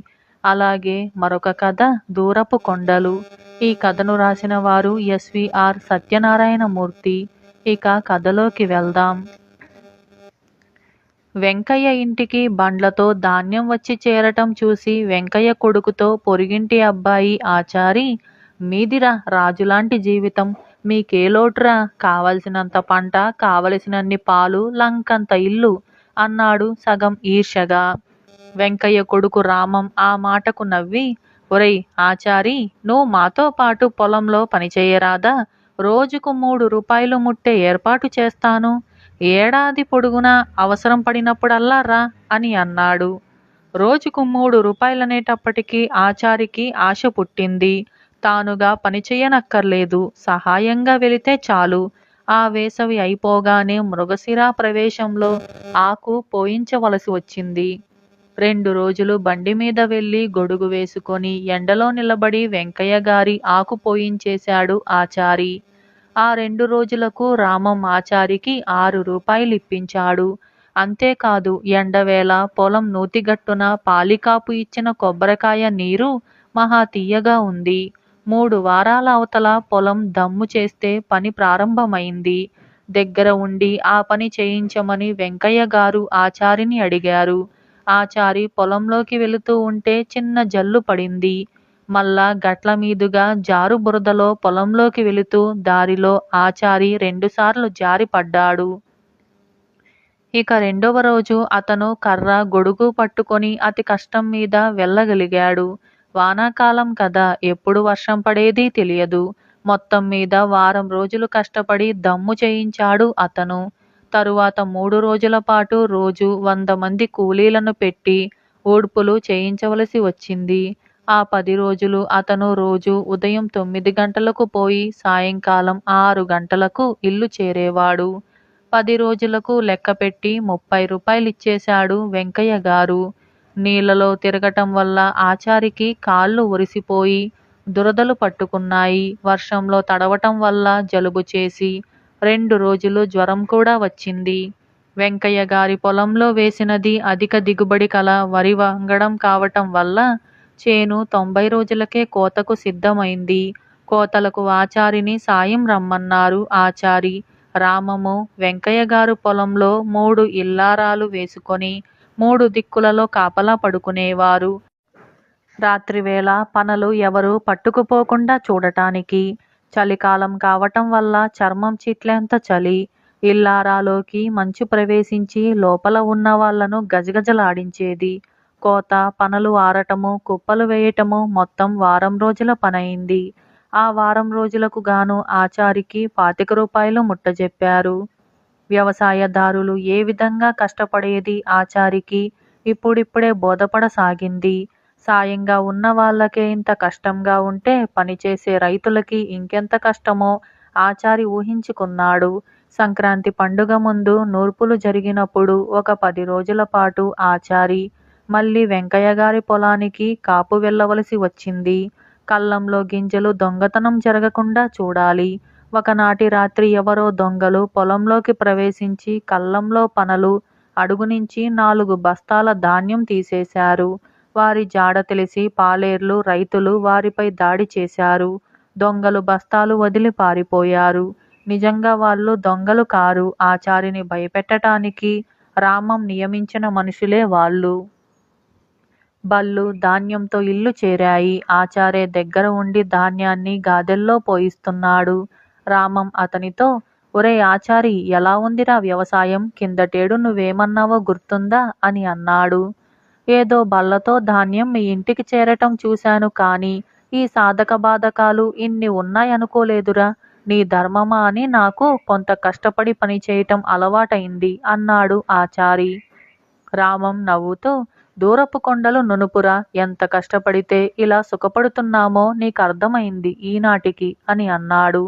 అలాగే మరొక కథ దూరపు కొండలు. ఈ కథను రాసిన వారు ఎస్విఆర్ సత్యనారాయణమూర్తి. ఇక కథలోకి వెళ్దాం. వెంకయ్య ఇంటికి బండ్లతో ధాన్యం వచ్చి చేరటం చూసి వెంకయ్య కొడుకుతో పొరుగింటి అబ్బాయి ఆచారి, మీదిరా రాజులాంటి జీవితం, మీకే లోటురా, కావలసినంత పంట, కావలసినన్ని పాలు, లంకంత ఇల్లు అన్నాడు సగం ఈర్ష్యగా. వెంకయ్య కొడుకు రామం ఆ మాటకు నవ్వి, ఒరేయ్ ఆచారి, నువ్వు మాతో పాటు పొలంలో పనిచేయరాదా? రోజుకు 3 రూపాయలు ముట్టే ఏర్పాటు చేస్తాను. ఏడాది పొడుగునా అవసరం పడినప్పుడల్లా రా అని అన్నాడు. రోజుకు 3 రూపాయలనేటప్పటికీ ఆచారికి ఆశ పుట్టింది. తానుగా పనిచేయనక్కర్లేదు, సహాయంగా వెళితే చాలు. ఆ వేసవి అయిపోగానే మృగశిరా ప్రవేశంలో ఆకు పోయించవలసి వచ్చింది. 2 రోజులు బండి మీద వెళ్ళి గొడుగు వేసుకొని ఎండలో నిలబడి వెంకయ్య గారి ఆకు పోయించేశాడు ఆచారి. ఆ 2 రోజులకు రామం ఆచారికి 6 రూపాయలు ఇప్పించాడు. అంతేకాదు, ఎండవేళ పొలం నూతిగట్టున పాలికాపు ఇచ్చిన కొబ్బరికాయ నీరు మహా తియ్యగా ఉంది. 3 వారాల అవతల పొలం దమ్ము చేస్తే పని ప్రారంభమైంది. దగ్గర ఉండి ఆ పని చేయించమని వెంకయ్య గారు ఆచారిని అడిగారు. ఆచారి పొలంలోకి వెళుతూ ఉంటే చిన్న జల్లు పడింది. మళ్ళా గట్ల మీదుగా జారు బురదలో పొలంలోకి వెళుతూ దారిలో ఆచారి 2 సార్లు జారి పడ్డాడు. ఇక 2వ రోజు అతను కర్ర గొడుగు పట్టుకొని అతి కష్టం మీద వెళ్ళగలిగాడు. వానాకాలం కదా, ఎప్పుడు వర్షం పడేది తెలియదు. మొత్తం మీద వారం రోజులు కష్టపడి దమ్ము చేయించాడు అతను. తరువాత 3 రోజుల పాటు రోజు 100 మంది కూలీలను పెట్టి ఊడ్పులు చేయించవలసి వచ్చింది. ఆ 10 రోజులు అతను రోజు ఉదయం 9 గంటలకు పోయి సాయంకాలం 6 గంటలకు ఇల్లు చేరేవాడు. 10 రోజులకు లెక్కపెట్టి 30 రూపాయలిచ్చేశాడు వెంకయ్య గారు. నీళ్లలో తిరగటం వల్ల ఆచారికి కాళ్ళు ఒరిసిపోయి దురదలు పట్టుకున్నాయి. వర్షంలో తడవటం వల్ల జలుబు చేసి 2 రోజులు జ్వరం కూడా వచ్చింది. వెంకయ్య గారి పొలంలో వేసినది అధిక దిగుబడి కల వరి వంగడం కావటం వల్ల చేను 90 రోజులకే కోతకు సిద్ధమైంది. కోతలకు ఆచారిని సాయం రమ్మన్నారు ఆచారి. రామము వెంకయ్య గారు పొలంలో 3 ఇల్లారాలు వేసుకొని 3 దిక్కులలో కాపలా పడుకునేవారు. రాత్రివేళ పనలు ఎవరు పట్టుకుపోకుండా చూడటానికి. చలికాలం కావటం వల్ల చర్మం చిట్లేంత చలి. ఇల్లారాలోకి మంచు ప్రవేశించి లోపల ఉన్న వాళ్లను గజగజలాడించేది. కోత, పనలు ఆరటము, కుప్పలు వేయటము మొత్తం వారం రోజుల పనయింది. ఆ వారం రోజులకు గాను ఆచారికి 25 రూపాయలు ముట్టజెప్పారు. వ్యవసాయదారులు ఏ విధంగా కష్టపడేది ఆచారికి ఇప్పుడిప్పుడే బోధపడసాగింది. సాయంగా ఉన్న వాళ్ళకే ఇంత కష్టంగా ఉంటే పనిచేసే రైతులకి ఇంకెంత కష్టమో ఆచారి ఊహించుకున్నాడు. సంక్రాంతి పండుగ ముందు నూర్పులు జరిగినప్పుడు ఒక 10 రోజుల పాటు ఆచారి మళ్ళీ వెంకయ్య గారి పొలానికి కాపు వెళ్ళవలసి వచ్చింది. కల్లంలో గింజలు దొంగతనం జరగకుండా చూడాలి. ఒకనాటి రాత్రి ఎవరో దొంగలు పొలంలోకి ప్రవేశించి కల్లంలో పనలు అడుగు నుంచి 4 బస్తాల ధాన్యం తీసేశారు. వారి జాడ తెలిసి పాలేర్లు రైతులు వారిపై దాడి చేశారు. దొంగలు బస్తాలు వదిలి పారిపోయారు. నిజంగా వాళ్ళు దొంగలు కారు. ఆచారిని భయపెట్టటానికి రామం నియమించిన మనుషులే వాళ్ళు. బళ్ళు ధాన్యంతో ఇల్లు చేరాయి. ఆచారే దగ్గర ఉండి ధాన్యాన్ని గాదెల్లో పోయిస్తున్నాడు. రామం అతనితో, ఒరే ఆచారి, ఎలా ఉందిరా వ్యవసాయం? కిందటేడు నువ్వేమన్నావో గుర్తుందా అని అన్నాడు. ఏదో బళ్ళతో ధాన్యం మీ ఇంటికి చేరటం చూశాను, కానీ ఈ సాధక బాధకాలు ఇన్ని ఉన్నాయనుకోలేదురా. నీ ధర్మమా అని నాకు కొంత కష్టపడి పనిచేయటం అలవాటైంది అన్నాడు ఆచారి. రామం నవ్వుతూ, దూరపు కొండలు నునుపురా, ఎంత కష్టపడితే ఇలా సుఖపడుతున్నామో నీకర్థమైంది ఈనాటికి అని అన్నాడు.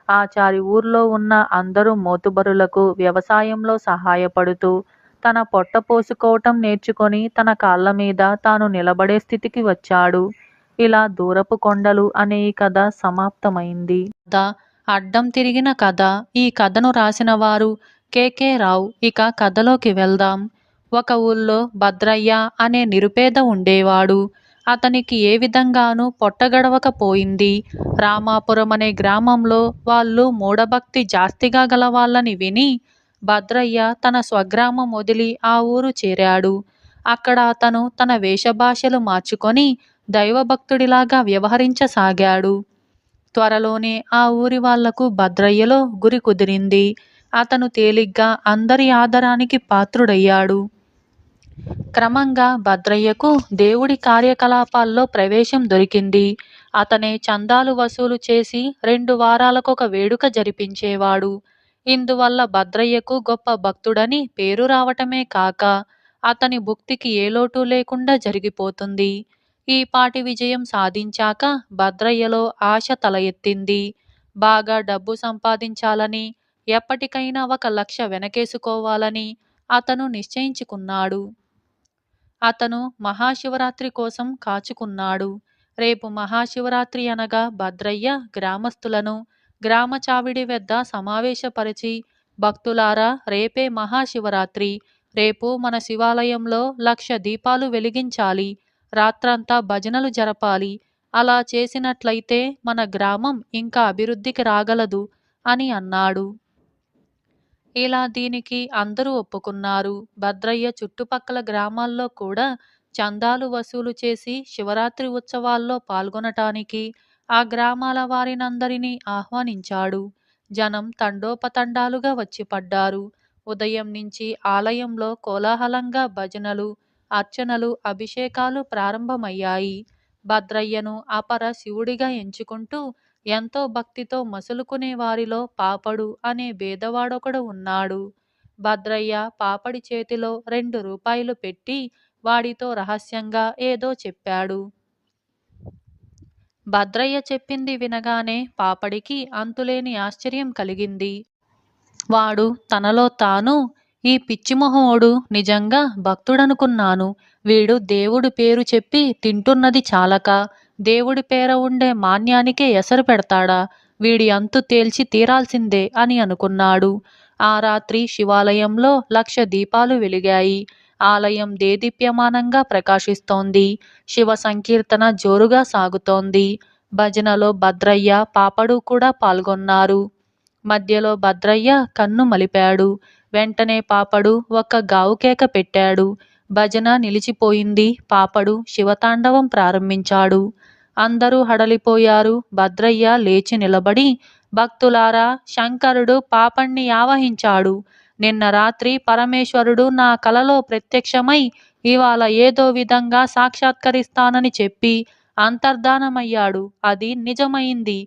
ఆచారి ఊర్లో ఉన్న అందరూ మోతుబరులకు వ్యవసాయంలో సహాయపడుతూ తన పొట్ట పోసుకోవటం నేర్చుకొని తన కాళ్ళ మీద తాను నిలబడే స్థితికి వచ్చాడు. ఇలా దూరపు కొండలు అనే ఈ కథ సమాప్తమైంది. కథ అడ్డం తిరిగిన కథ. ఈ కథను రాసిన వారు కె.కె. రావు. ఇక కథలోకి వెళ్దాం. ఒక ఊళ్ళో భద్రయ్య అనే నిరుపేద ఉండేవాడు. అతనికి ఏ విధంగానూ పొట్టగడవకపోయింది. రామాపురం అనే గ్రామంలో వాళ్ళు మూఢభక్తి జాస్తిగా గలవాళ్ళని విని భద్రయ్య తన స్వగ్రామం వదిలి ఆ ఊరు చేరాడు. అక్కడ అతను తన వేషభాషలు మార్చుకొని దైవభక్తుడిలాగా వ్యవహరించసాగాడు. త్వరలోనే ఆ ఊరి వాళ్లకు భద్రయ్యలో గురి కుదిరింది. అతను తేలిగ్గా అందరి ఆదరానికి పాత్రుడయ్యాడు. క్రమంగా భద్రయ్యకు దేవుడి కార్యకలాపాల్లో ప్రవేశం దొరికింది. అతనే చందాలు వసూలు చేసి 2 వారాలకొక వేడుక జరిపించేవాడు. ఇందువల్ల భద్రయ్యకు గొప్ప భక్తుడని పేరు రావటమే కాక అతని భుక్తికి ఏ లోటు లేకుండా జరిగిపోతుంది. ఈ పాటి విజయం సాధించాక భద్రయ్యలో ఆశ తల ఎత్తింది. బాగా డబ్బు సంపాదించాలని, ఎప్పటికైనా 1 లక్ష వెనకేసుకోవాలని అతను నిశ్చయించుకున్నాడు. అతను మహాశివరాత్రి కోసం కాచుకున్నాడు. రేపు మహాశివరాత్రి అనగా భద్రయ్య గ్రామస్తులను గ్రామ చావిడి వద్ద సమావేశపరిచి, భక్తులారా, రేపే మహాశివరాత్రి. రేపు మన శివాలయంలో 1,00,000 దీపాలు వెలిగించాలి. రాత్రంతా భజనలు జరపాలి. అలా చేసినట్లయితే మన గ్రామం ఇంకా అభివృద్ధికి రాగలదు అని అన్నాడు. ఇలా దీనికి అందరూ ఒప్పుకున్నారు. భద్రయ్య చుట్టుపక్కల గ్రామాల్లో కూడా చందాలు వసూలు చేసి శివరాత్రి ఉత్సవాల్లో పాల్గొనటానికి ఆ గ్రామాల వారినందరినీ ఆహ్వానించాడు. జనం తండోపతండాలుగా వచ్చి పడ్డారు. ఉదయం నుంచి ఆలయంలో కోలాహలంగా భజనలు, అర్చనలు, అభిషేకాలు ప్రారంభమయ్యాయి. భద్రయ్యను అపర శివుడిగా ఎంచుకుంటూ ఎంతో భక్తితో మసులుకునే వారిలో పాపడు అనే బేదవాడొకడు ఉన్నాడు. భద్రయ్య పాపడి చేతిలో 2 రూపాయలు పెట్టి వాడితో రహస్యంగా ఏదో చెప్పాడు. భద్రయ్య చెప్పింది వినగానే పాపడికి అంతులేని ఆశ్చర్యం కలిగింది. వాడు తనలో తాను, ఈ పిచ్చిమొహోడు నిజంగా భక్తుడనుకున్నాను. వీడు దేవుడి పేరు చెప్పి తింటున్నది చాలక దేవుడి పేర ఉండే మాన్యానికే ఎసరు పెడతాడా? వీడి అంతు తేల్చి తీరాల్సిందే అని అనుకున్నాడు. ఆ రాత్రి శివాలయంలో 1,00,000 దీపాలు వెలిగాయి. ఆలయం దేదీప్యమానంగా ప్రకాశిస్తోంది. శివ సంకీర్తన జోరుగా సాగుతోంది. భజనలో భద్రయ్య, పాపడు కూడా పాల్గొన్నారు. మధ్యలో భద్రయ్య కన్ను మలిపాడు. వెంటనే పాపడు ఒక్క గావుకేక పెట్టాడు. భజన నిలిచిపోయింది. పాపడు శివతాండవం ప్రారంభించాడు. అందరూ హడలిపోయారు. భద్రయ్య లేచి నిలబడి, భక్తులారా, శంకరుడు పాపణ్ణి ఆవహించాడు. నిన్న రాత్రి పరమేశ్వరుడు నా కలలో ప్రత్యక్షమై ఇవాళ ఏదో విధంగా సాక్షాత్కరిస్తానని చెప్పి అంతర్ధానమయ్యాడు. అది నిజమైంది.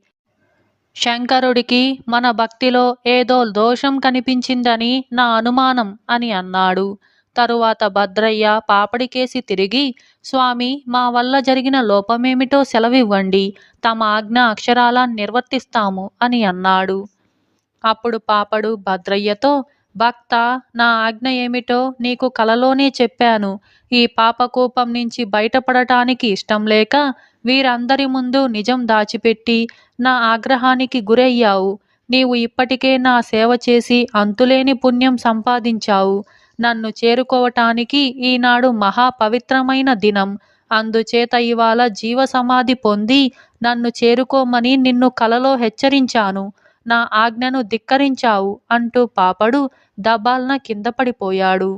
శంకరుడికి మన భక్తిలో ఏదో దోషం కనిపించిందని నా అనుమానం అని అన్నాడు. తరువాత భద్రయ్య పాపడికేసి తిరిగి, స్వామి, మా వల్ల జరిగిన లోపమేమిటో సెలవివ్వండి. తమ ఆజ్ఞ అక్షరాలా నిర్వర్తిస్తాము అని అన్నాడు. అప్పుడు పాపడు భద్రయ్యతో, భక్త, నా ఆజ్ఞ ఏమిటో నీకు కలలోనే చెప్పాను. ఈ పాపకూపం నుంచి బయటపడటానికి ఇష్టం లేక వీరందరి ముందు నిజం దాచిపెట్టి నా ఆగ్రహానికి గురయ్యావు. నీవు ఇప్పటికే నా సేవ చేసి అంతులేని పుణ్యం సంపాదించావు. నన్ను చేరుకోవటానికి ఈనాడు మహా పవిత్రమైన దినం. అందుచేత ఇవాళ జీవ సమాధి పొంది నన్ను చేరుకోమని నిన్ను కలలో హెచ్చరించాను. నా ఆజ్ఞను ధిక్కరించావు అంటూ పాపడు దబాల్న కింద పడిపోయాడు.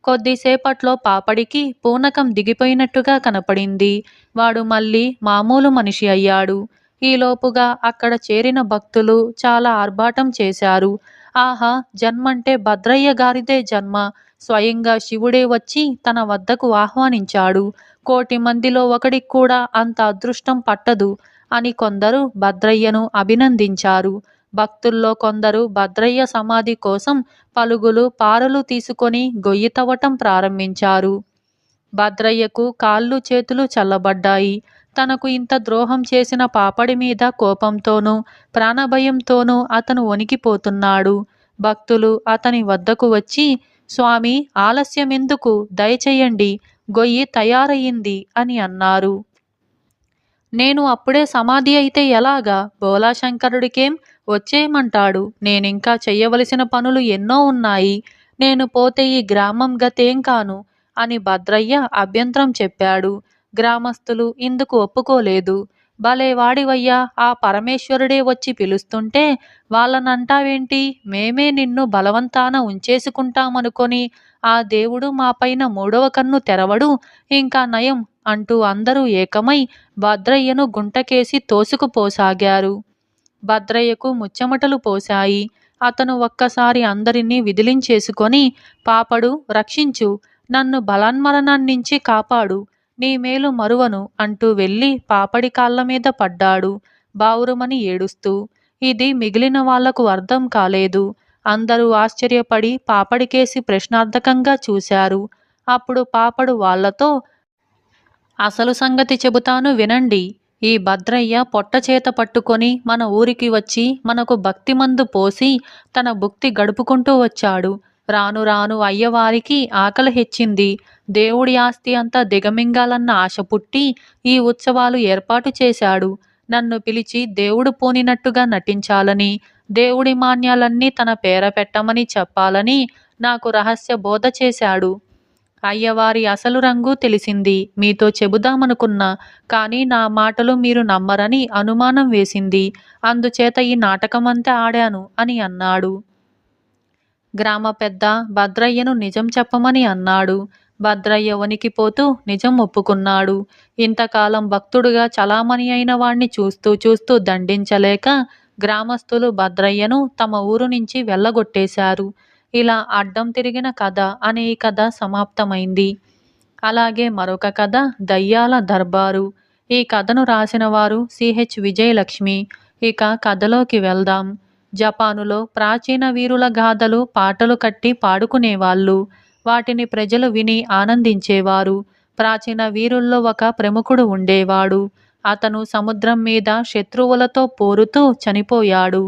కొద్దిసేపట్లో పాపడికి పూనకం దిగిపోయినట్టుగా కనపడింది. వాడు మళ్ళీ మామూలు మనిషి అయ్యాడు. ఈలోపుగా అక్కడ చేరిన భక్తులు చాలా ఆర్భాటం చేశారు. ఆహా! జన్మంటే భద్రయ్య గారిదే జన్మ. స్వయంగా శివుడే వచ్చి తన వద్దకు ఆహ్వానించాడు. 1,00,00,000 మందిలో ఒకడికి కూడా అంత అదృష్టం పట్టదు అని కొందరు భద్రయ్యను అభినందించారు. భక్తుల్లో కొందరు భద్రయ్య సమాధి కోసం పలుగులు పారలు తీసుకొని గొయ్యి తవ్వటం ప్రారంభించారు. భద్రయ్యకు కాళ్ళు చేతులు చల్లబడ్డాయి. తనకు ఇంత ద్రోహం చేసిన పాపడి మీద కోపంతోనూ ప్రాణభయంతోనూ అతను వణికిపోతున్నాడు. భక్తులు అతని వద్దకు వచ్చి, స్వామీ, ఆలస్యమెందుకు, దయచేయండి, గొయ్యి తయారయింది అని అన్నారు. నేను అప్పుడే సమాధి అయితే ఎలాగా? బోళాశంకరుడికేం వచ్చేయమంటాడు? నేనింకా చెయ్యవలసిన పనులు ఎన్నో ఉన్నాయి. నేను పోతే ఈ గ్రామం గతేం కాను అని భద్రయ్య అభ్యంతరం చెప్పాడు. గ్రామస్తులు ఇందుకు ఒప్పుకోలేదు. భలే వాడివయ్యా, ఆ పరమేశ్వరుడే వచ్చి పిలుస్తుంటే వాళ్ళనంటావేంటి? మేమే నిన్ను బలవంతాన ఉంచేసుకుంటామనుకొని ఆ దేవుడు మాపైన మూడవ కన్ను తెరవడు, ఇంకా నయం అంటూ అందరూ ఏకమై భద్రయ్యను గుంటకేసి తోసుకుపోసాగారు. భద్రయ్యకు ముచ్చెమటలు పోశాయి. అతను ఒక్కసారి అందరినీ విదిలించేసుకొని, పాపడు, రక్షించు, నన్ను బలాన్మరణాన్నించి కాపాడు, నీ మేలు మరువను అంటూ వెళ్ళి పాపడి కాళ్ళమీద పడ్డాడు, బావురుమని ఏడుస్తూ. ఇది మిగిలిన వాళ్లకు అర్థం కాలేదు. అందరూ ఆశ్చర్యపడి పాపడికేసి ప్రశ్నార్థకంగా చూశారు. అప్పుడు పాపడు వాళ్లతో, అసలు సంగతి చెబుతాను వినండి. ఈ భద్రయ్య పొట్టచేత పట్టుకొని మన ఊరికి వచ్చి మనకు భక్తి మందు పోసి తన భుక్తి గడుపుకుంటూ వచ్చాడు. రాను రాను అయ్యవారికి ఆకలి హెచ్చింది. దేవుడి ఆస్తి అంతా దిగమింగాలన్న ఆశ పుట్టి ఈ ఉత్సవాలు ఏర్పాటు చేశాడు. నన్ను పిలిచి దేవుడు పూనినట్టుగా నటించాలని, దేవుడి మాన్యాలన్నీ తన పేర పెట్టమని చెప్పాలని నాకు రహస్య బోధ చేశాడు. అయ్యవారి అసలు రంగు తెలిసింది. మీతో చెబుదామనుకున్నా, కానీ నా మాటలు మీరు నమ్మరని అనుమానం వేసింది. అందుచేత ఈ నాటకమంతా ఆడాను అని అన్నాడు. గ్రామ పెద్ద భద్రయ్యను నిజం చెప్పమని అన్నాడు. భద్రయ్య వణికిపోతూ నిజం ఒప్పుకున్నాడు. ఇంతకాలం భక్తుడుగా చలామణి అయిన వాణ్ణి చూస్తూ చూస్తూ దండించలేక గ్రామస్తులు భద్రయ్యను తమ ఊరు నుంచి వెళ్ళగొట్టేశారు. ఇలా అడ్డం తిరిగిన కథ అనే ఈ కథ సమాప్తమైంది. అలాగే మరొక కథ, దయ్యాల దర్బారు. ఈ కథను రాసిన వారు సిహెచ్ విజయలక్ష్మి. ఇక కథలోకి వెళ్దాం. జపానులో ప్రాచీన వీరుల గాథలు పాటలు కట్టి పాడుకునేవాళ్ళు. వాటిని ప్రజలు విని ఆనందించేవారు. ప్రాచీన వీరుల్లో ఒక ప్రముఖుడు ఉండేవాడు. అతను సముద్రం మీద శత్రువులతో పోరుతూ చనిపోయాడు.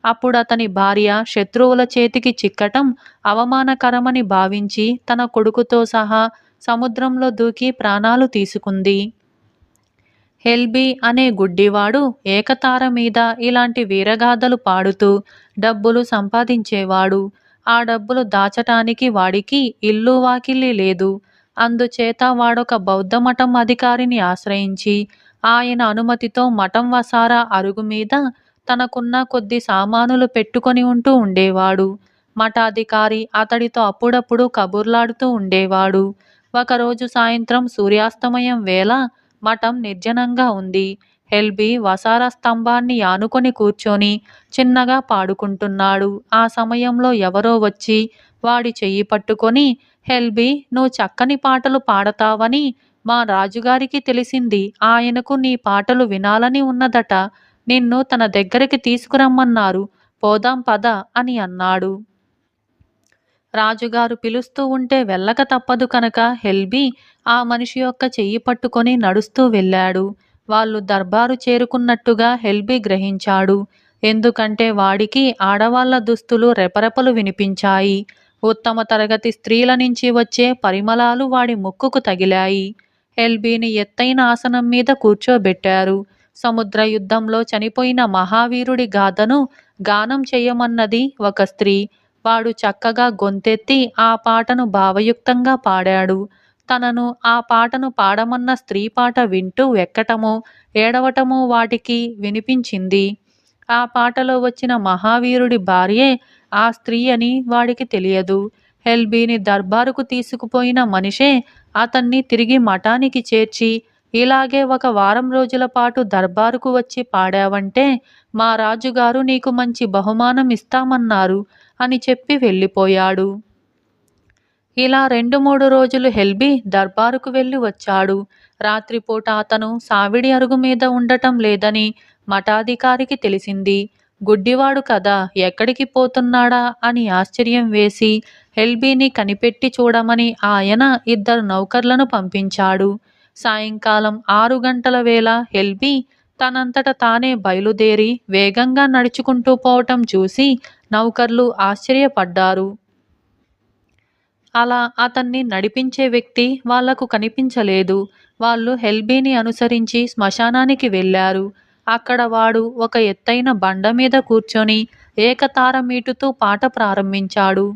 అప్పుడతని భార్య శత్రువుల చేతికి చిక్కటం అవమానకరమని భావించి తన కొడుకుతో సహా సముద్రంలో దూకి ప్రాణాలు తీసుకుంది. హెల్బీ అనే గుడ్డివాడు ఏకతార మీద ఇలాంటి వీరగాథలు పాడుతూ డబ్బులు సంపాదించేవాడు. ఆ డబ్బులు దాచటానికి వాడికి ఇల్లు వాకిలి లేదు. అందుచేత వాడొక బౌద్ధ మఠం అధికారిని ఆశ్రయించి ఆయన అనుమతితో మఠం వసారా అరుగు మీద తనకున్న కొద్ది సామానులు పెట్టుకొని ఉంటూ ఉండేవాడు. మఠాధికారి అతడితో అప్పుడప్పుడు కబుర్లాడుతూ ఉండేవాడు. ఒకరోజు సాయంత్రం సూర్యాస్తమయం వేళ మఠం నిర్జనంగా ఉంది. హెల్బీ వసారా స్తంభాన్ని ఆనుకొని కూర్చొని చిన్నగా పాడుకుంటున్నాడు. ఆ సమయంలో ఎవరో వచ్చి వాడి చెయ్యి పట్టుకొని, హెల్బీ, నువ్వు చక్కని పాటలు పాడతావని మా రాజుగారికి తెలిసింది. ఆయనకు నీ పాటలు వినాలని ఉన్నదట. నిన్ను తన దగ్గరికి తీసుకురమ్మన్నారు. పోదాం పద అని అన్నాడు. రాజుగారు పిలుస్తూ ఉంటే వెళ్ళక తప్పదు కనుక హెల్బీ ఆ మనిషి యొక్క చెయ్యి పట్టుకొని నడుస్తూ వెళ్ళాడు. వాళ్ళు దర్బారు చేరుకున్నట్టుగా హెల్బీ గ్రహించాడు. ఎందుకంటే వాడికి ఆడవాళ్ల దుస్తులు రెపరెపలు వినిపించాయి. ఉత్తమ తరగతి స్త్రీల నుంచి వచ్చే పరిమళాలు వాడి ముక్కుకు తగిలాయి. హెల్బీని ఎత్తైన ఆసనం మీద కూర్చోబెట్టారు. సముద్ర యుద్ధంలో చనిపోయిన మహావీరుడి గాథను గానం చెయ్యమన్నది ఒక స్త్రీ. వాడు చక్కగా గొంతెత్తి ఆ పాటను భావయుక్తంగా పాడాడు. తనను ఆ పాటను పాడమన్న స్త్రీ పాట వింటూ వెక్కటమో ఏడవటమో వాటికి వినిపించింది. ఆ పాటలో వచ్చిన మహావీరుడి భార్యే ఆ స్త్రీ అని వాడికి తెలియదు. హెల్బీని దర్బారుకు తీసుకుపోయిన మనిషే అతన్ని తిరిగి మఠానికి చేర్చి, ఇలాగే ఒక వారం రోజుల పాటు దర్బారుకు వచ్చి పాడావంటే మా రాజుగారు నీకు మంచి బహుమానం ఇస్తామన్నారు అని చెప్పి వెళ్ళిపోయాడు. ఇలా 2-3 రోజులు హెల్బీ దర్బారుకు వెళ్ళి వచ్చాడు. రాత్రిపూట అతను సావిడి అరుగు మీద ఉండటం లేదని మఠాధికారికి తెలిసింది. గుడ్డివాడు కదా, ఎక్కడికి పోతున్నాడా అని ఆశ్చర్యం వేసి హెల్బీని కనిపెట్టి చూడమని ఆయన 2 నౌకర్లను పంపించాడు. సాయంకాలం 6 గంటల వేళ హెల్బీ తనంతట తానే బయలుదేరి వేగంగా నడుచుకుంటూ పోవటం చూసి నౌకర్లు ఆశ్చర్యపడ్డారు. అలా అతన్ని నడిపించే వ్యక్తి వాళ్లకు కనిపించలేదు. వాళ్ళు హెల్బీని అనుసరించి శ్మశానానికి వెళ్ళారు. అక్కడ వాడు ఒక ఎత్తైన బండ మీద కూర్చొని ఏకతార మీటుతూ పాట ప్రారంభించాడు.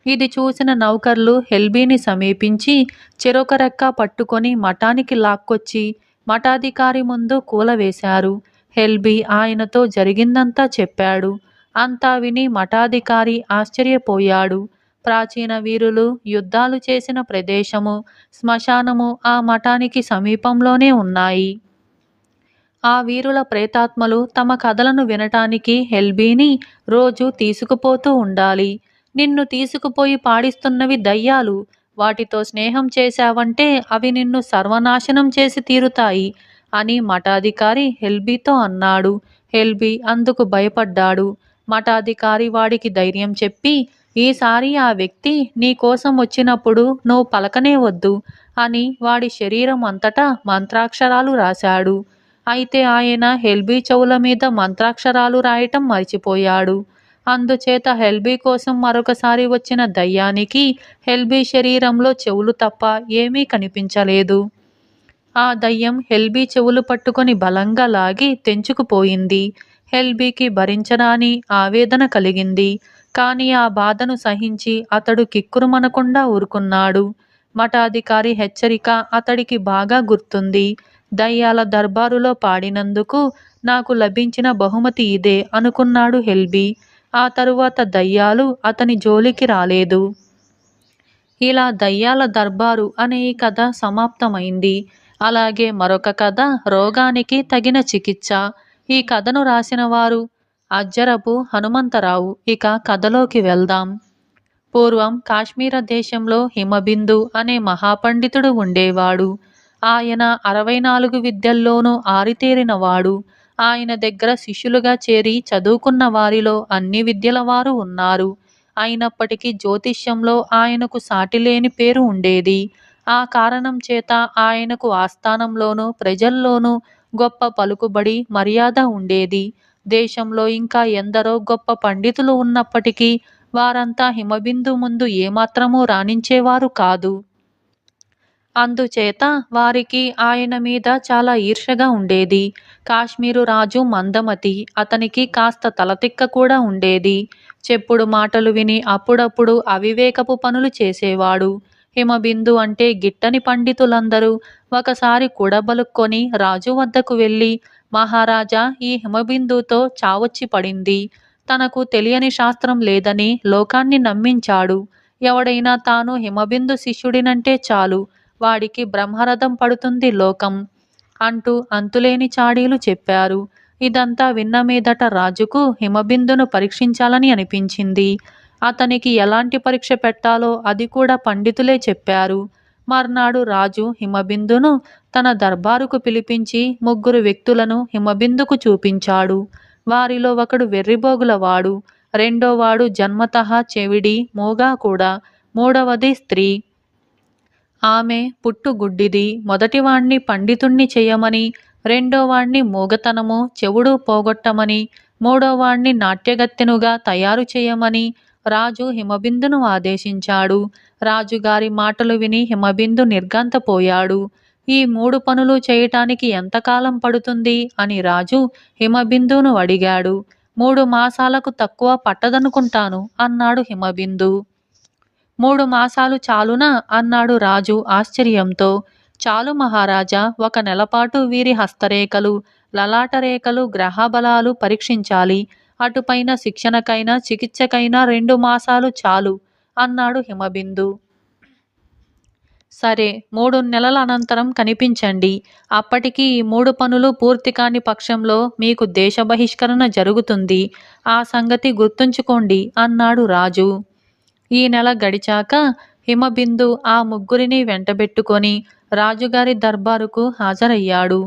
ఇది చూసిన నౌకర్లు హెల్బీని సమీపించి చెరొక రెక్క పట్టుకొని మఠానికి లాక్కొచ్చి మఠాధికారి ముందు కూలవేశారు. హెల్బీ ఆయనతో జరిగిందంతా చెప్పాడు. అంతా విని మఠాధికారి ఆశ్చర్యపోయాడు. ప్రాచీన వీరులు యుద్ధాలు చేసిన ప్రదేశము, శ్మశానము ఆ మఠానికి సమీపంలోనే ఉన్నాయి. ఆ వీరుల ప్రేతాత్మలు తమ కథలను వినటానికి హెల్బీని రోజు తీసుకుపోతూ ఉండాలి. నిన్ను తీసుకుపోయి పాడిస్తున్నవి దయ్యాలు. వాటితో స్నేహం చేశావంటే అవి నిన్ను సర్వనాశనం చేసి తీరుతాయి అని మఠాధికారి హెల్బీతో అన్నాడు. హెల్బీ అందుకు భయపడ్డాడు. మఠాధికారి వాడికి ధైర్యం చెప్పి, ఈసారి ఆ వ్యక్తి నీ కోసం వచ్చినప్పుడు నువ్వు పలకనే వద్దు అని వాడి శరీరం అంతటా మంత్రాక్షరాలు రాశాడు. అయితే ఆయన హెల్బీ చెవుల మీద మంత్రాక్షరాలు రాయటం మర్చిపోయాడు. అందుచేత హెల్బీ కోసం మరొకసారి వచ్చిన దయ్యానికి హెల్బీ శరీరంలో చెవులు తప్ప ఏమీ కనిపించలేదు. ఆ దయ్యం హెల్బీ చెవులు పట్టుకొని బలంగా లాగి తెంచుకుపోయింది. హెల్బీకి భరించరాని ఆవేదన కలిగింది. కానీ ఆ బాధను సహించి అతడు కిక్కురుమనకుండా ఊరుకున్నాడు. మఠాధికారి హెచ్చరిక అతడికి బాగా గుర్తుంది. దయ్యాల దర్బారులో పాడినందుకు నాకు లభించిన బహుమతి ఇదే అనుకున్నాడు హెల్బీ. ఆ తరువాత దయ్యాలు అతని జోలికి రాలేదు. ఇలా దయ్యాల దర్బారు అనే ఈ కథ సమాప్తమైంది. అలాగే మరొక కథ రోగానికి తగిన చికిత్స. ఈ కథను రాసిన వారు అజ్జరపు హనుమంతరావు. ఇక కథలోకి వెళ్దాం. పూర్వం కాశ్మీర దేశంలో హిమబిందు అనే మహాపండితుడు ఉండేవాడు. ఆయన 64 విద్యల్లోనూ ఆరితేరినవాడు. ఆయన దగ్గర శిష్యులుగా చేరి చదువుకున్న వారిలో అన్ని విద్యల వారు ఉన్నారు. అయినప్పటికీ జ్యోతిష్యంలో ఆయనకు సాటిలేని పేరు ఉండేది. ఆ కారణం చేత ఆయనకు ఆస్థానంలోనూ ప్రజల్లోనూ గొప్ప పలుకుబడి మర్యాద ఉండేది. దేశంలో ఇంకా ఎందరో గొప్ప పండితులు ఉన్నప్పటికీ వారంతా హిమబిందు ముందు ఏమాత్రమూ రాణించేవారు కాదు. అందుచేత వారికి ఆయన మీద చాలా ఈర్ష్యగా ఉండేది. కాశ్మీరు రాజు మందమతి. అతనికి కాస్త తలతిక్క కూడా ఉండేది. చెప్పుడు మాటలు విని అప్పుడప్పుడు అవివేకపు పనులు చేసేవాడు. హిమబిందు అంటే గిట్టని పండితులందరూ ఒకసారి కూడబలుక్కొని రాజు వద్దకు వెళ్ళి, మహారాజా, ఈ హిమబిందుతో చావొచ్చి పడింది. తనకు తెలియని శాస్త్రం లేదని లోకాన్ని నమ్మించాడు. ఎవడైనా తాను హిమబిందు శిష్యుడినంటే చాలు, వాడికి బ్రహ్మరథం పడుతుంది లోకం అంటూ అంతులేని చాడీలు చెప్పారు. ఇదంతా విన్న మీదట రాజుకు హిమబిందును పరీక్షించాలని అనిపించింది. అతనికి ఎలాంటి పరీక్ష పెట్టాలో అది కూడా పండితులే చెప్పారు. మర్నాడు రాజు హిమబిందును తన దర్బారుకు పిలిపించి 3 వ్యక్తులను హిమబిందుకు చూపించాడు. వారిలో ఒకడు వెర్రిబోగులవాడు, రెండోవాడు జన్మతః చెవిడి మూగా కూడా, మూడవది స్త్రీ. ఆమె పుట్టుగుడ్డిది. మొదటివాణ్ణి పండితుణ్ణి చేయమని, రెండోవాణ్ణి మూగతనము చెవుడు పోగొట్టమని, మూడోవాణ్ణి నాట్యగత్తెనుగా తయారు చేయమని రాజు హిమబిందును ఆదేశించాడు. రాజుగారి మాటలు విని హిమబిందు నిర్ఘాంతపోయాడు. ఈ 3 పనులు చేయటానికి ఎంతకాలం పడుతుంది అని రాజు హిమబిందును అడిగాడు. 3 మాసాలకు తక్కువ పట్టదనుకుంటాను అన్నాడు హిమబిందు. 3 మాసాలు చాలునా అన్నాడు రాజు ఆశ్చర్యంతో. చాలు మహారాజా, 1 నెలపాటు వీరి హస్తరేఖలు, లలాటరేఖలు, గ్రహబలాలు పరీక్షించాలి. అటుపైన శిక్షణకైనా చికిత్సకైనా 2 మాసాలు చాలు అన్నాడు హిమబిందు. సరే, 3 నెలల అనంతరం కనిపించండి. అప్పటికి ఈ 3 పనులు పూర్తి కాని పక్షంలో మీకు దేశ బహిష్కరణ జరుగుతుంది. ఆ సంగతి గుర్తుంచుకోండి అన్నాడు రాజు. ఈ నెల గడిచాక హిమబిందు ఆ ముగ్గురిని వెంటబెట్టుకొని రాజుగారి దర్బారుకు హాజరయ్యాడు.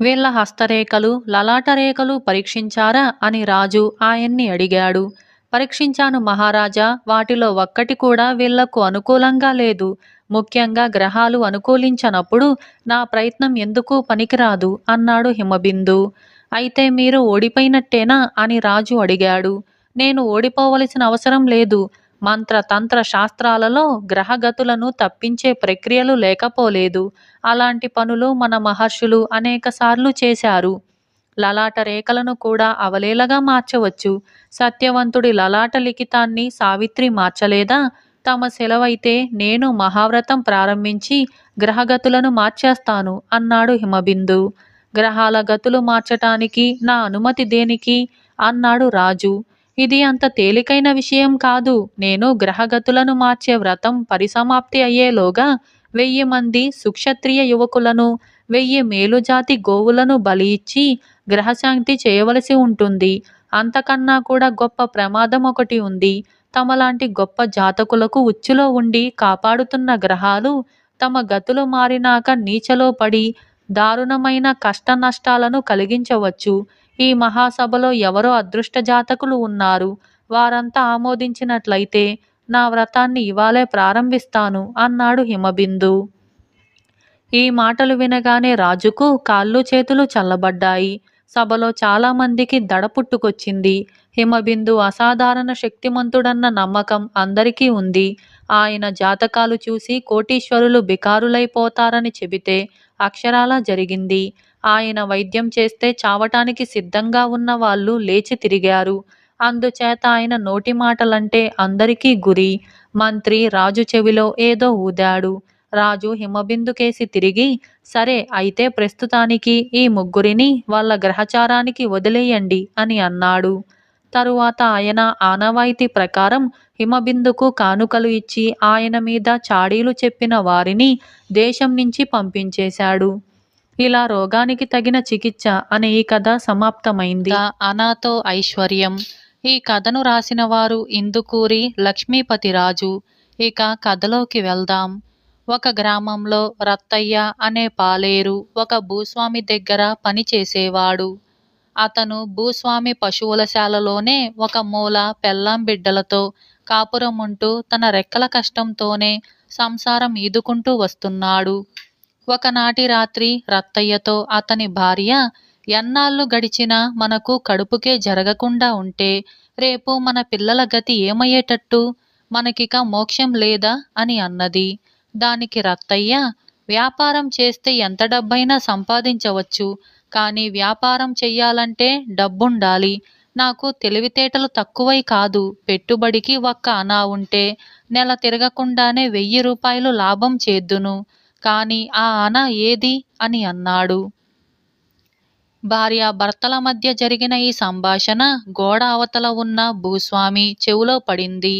వీళ్ళ హస్తరేఖలు, లలాటరేఖలు పరీక్షించారా అని రాజు ఆయన్ని అడిగాడు. పరీక్షించాను మహారాజా, వాటిలో ఒక్కటి కూడా వీళ్లకు అనుకూలంగా లేదు. ముఖ్యంగా గ్రహాలు అనుకూలించనప్పుడు నా ప్రయత్నం ఎందుకు పనికిరాదు అన్నాడు హిమబిందు. అయితే మీరు ఓడిపోయినట్టేనా అని రాజు అడిగాడు. నేను ఓడిపోవలసిన అవసరం లేదు. మంత్ర తంత్ర శాస్త్రాలలో గ్రహగతులను తప్పించే ప్రక్రియలు లేకపోలేదు. అలాంటి పనులు మన మహర్షులు అనేకసార్లు చేశారు. లలాట రేఖలను కూడా అవలేలగా మార్చవచ్చు. సత్యవంతుడి లలాట లిఖితాన్ని సావిత్రి మార్చలేదా? తమ సెలవైతే నేను మహావ్రతం ప్రారంభించి గ్రహగతులను మార్చేస్తాను అన్నాడు హిమబిందు. గ్రహాల గతులు మార్చటానికి నా అనుమతి దేనికి అన్నాడు రాజు. ఇది అంత తేలికైన విషయం కాదు. నేను గ్రహగతులను మార్చే వ్రతం పరిసమాప్తి అయ్యేలోగా 1000 మంది సుక్షత్రియ యువకులను, 1000 మేలుజాతి గోవులను బలి ఇచ్చి గ్రహశాంతి చేయవలసి ఉంటుంది. అంతకన్నా కూడా గొప్ప ప్రమాదం ఒకటి ఉంది. తమలాంటి గొప్ప జాతకులకు ఉచ్చులో ఉండి కాపాడుతున్న గ్రహాలు తమ గతులు మారినాక నీచలో పడి దారుణమైన కష్ట నష్టాలను కలిగించవచ్చు. ఈ మహాసభలో ఎవరో అదృష్ట జాతకులు ఉన్నారు. వారంతా ఆమోదించినట్లయితే నా వ్రతాన్ని ఇవాళే ప్రారంభిస్తాను అన్నాడు హిమబిందు. ఈ మాటలు వినగానే రాజుకు కాళ్ళు చేతులు చల్లబడ్డాయి. సభలో చాలా మందికి దడ పుట్టుకొచ్చింది. హిమబిందు అసాధారణ శక్తిమంతుడన్న నమ్మకం అందరికీ ఉంది. ఆయన జాతకాలు చూసి కోటీశ్వరులు బికారులైపోతారని చెబితే అక్షరాలా జరిగింది. ఆయన వైద్యం చేస్తే చావటానికి సిద్ధంగా ఉన్న వాళ్ళు లేచి తిరిగారు. అందుచేత ఆయన నోటి మాటలంటే అందరికీ గురి. మంత్రి రాజు చెవిలో ఏదో ఊదాడు. రాజు హిమబిందుకేసి తిరిగి, సరే అయితే ప్రస్తుతానికి ఈ ముగ్గురిని వాళ్ళ గ్రహచారానికి వదిలేయండి అని అన్నాడు. తరువాత ఆయన ఆనవాయితీ ప్రకారం హిమబిందుకు కానుకలు ఇచ్చి ఆయన మీద చాడీలు చెప్పిన వారిని దేశం నుంచి పంపించేశాడు. ఇలా రోగానికి తగిన చికిత్స అనే ఈ కథ సమాప్తమైంది. అనాతో ఐశ్వర్యం. ఈ కథను రాసిన వారు ఇందుకూరి లక్ష్మీపతిరాజు. ఇక కథలోకి వెళ్దాం. ఒక గ్రామంలో రత్తయ్య అనే పాలేరు ఒక భూస్వామి దగ్గర పనిచేసేవాడు. అతను భూస్వామి పశువుల శాలలోనే ఒక మూల పెళ్ళాం బిడ్డలతో కాపురముంటూ తన రెక్కల కష్టంతోనే సంసారం ఈదుకుంటూ వస్తున్నాడు. ఒకనాటి రాత్రి రత్తయ్యతో అతని భార్య, ఎన్నాళ్ళు గడిచినా మనకు కడుపుకే జరగకుండా ఉంటే రేపు మన పిల్లల గతి ఏమయ్యేటట్టు? మనకిక మోక్షం లేదా అని అన్నది. దానికి రత్తయ్య, వ్యాపారం చేస్తే ఎంత డబ్బైనా సంపాదించవచ్చు, కానీ వ్యాపారం చెయ్యాలంటే డబ్బుండాలి. నాకు తెలివితేటలు తక్కువై కాదు. పెట్టుబడికి 1 అనా ఉంటే నెల తిరగకుండానే 1000 రూపాయలు లాభం చేద్దును. కానీ ఆ అనా ఏది అని అన్నాడు. భార్యాభర్తల మధ్య జరిగిన ఈ సంభాషణ గోడ అవతల ఉన్న భూస్వామి చెవులో పడింది.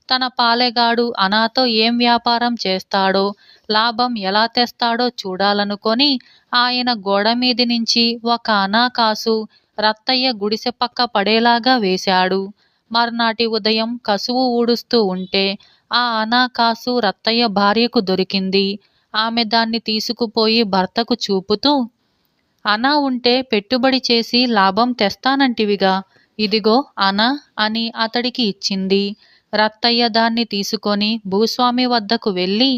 తన పాలెగాడు అనాతో ఏం వ్యాపారం చేస్తాడో, లాభం ఎలా తెస్తాడో చూడాలనుకొని ఆయన గోడ మీది నుంచి 1 అనా కాసు రత్తయ్య గుడిసె పక్క పడేలాగా వేశాడు. మర్నాటి ఉదయం కసువు ఊడుస్తూ ఉంటే ఆ అనా కాసు రత్తయ్య భార్యకు దొరికింది. ఆమె దాన్ని తీసుకుపోయి భర్తకు చూపుతూ, అనా ఉంటే పెట్టుబడి చేసి లాభం తెస్తానంటివిగా, ఇదిగో అనా అని అతడికి ఇచ్చింది. రత్తయ్య దాన్ని తీసుకొని భూస్వామి వద్దకు వెళ్ళి,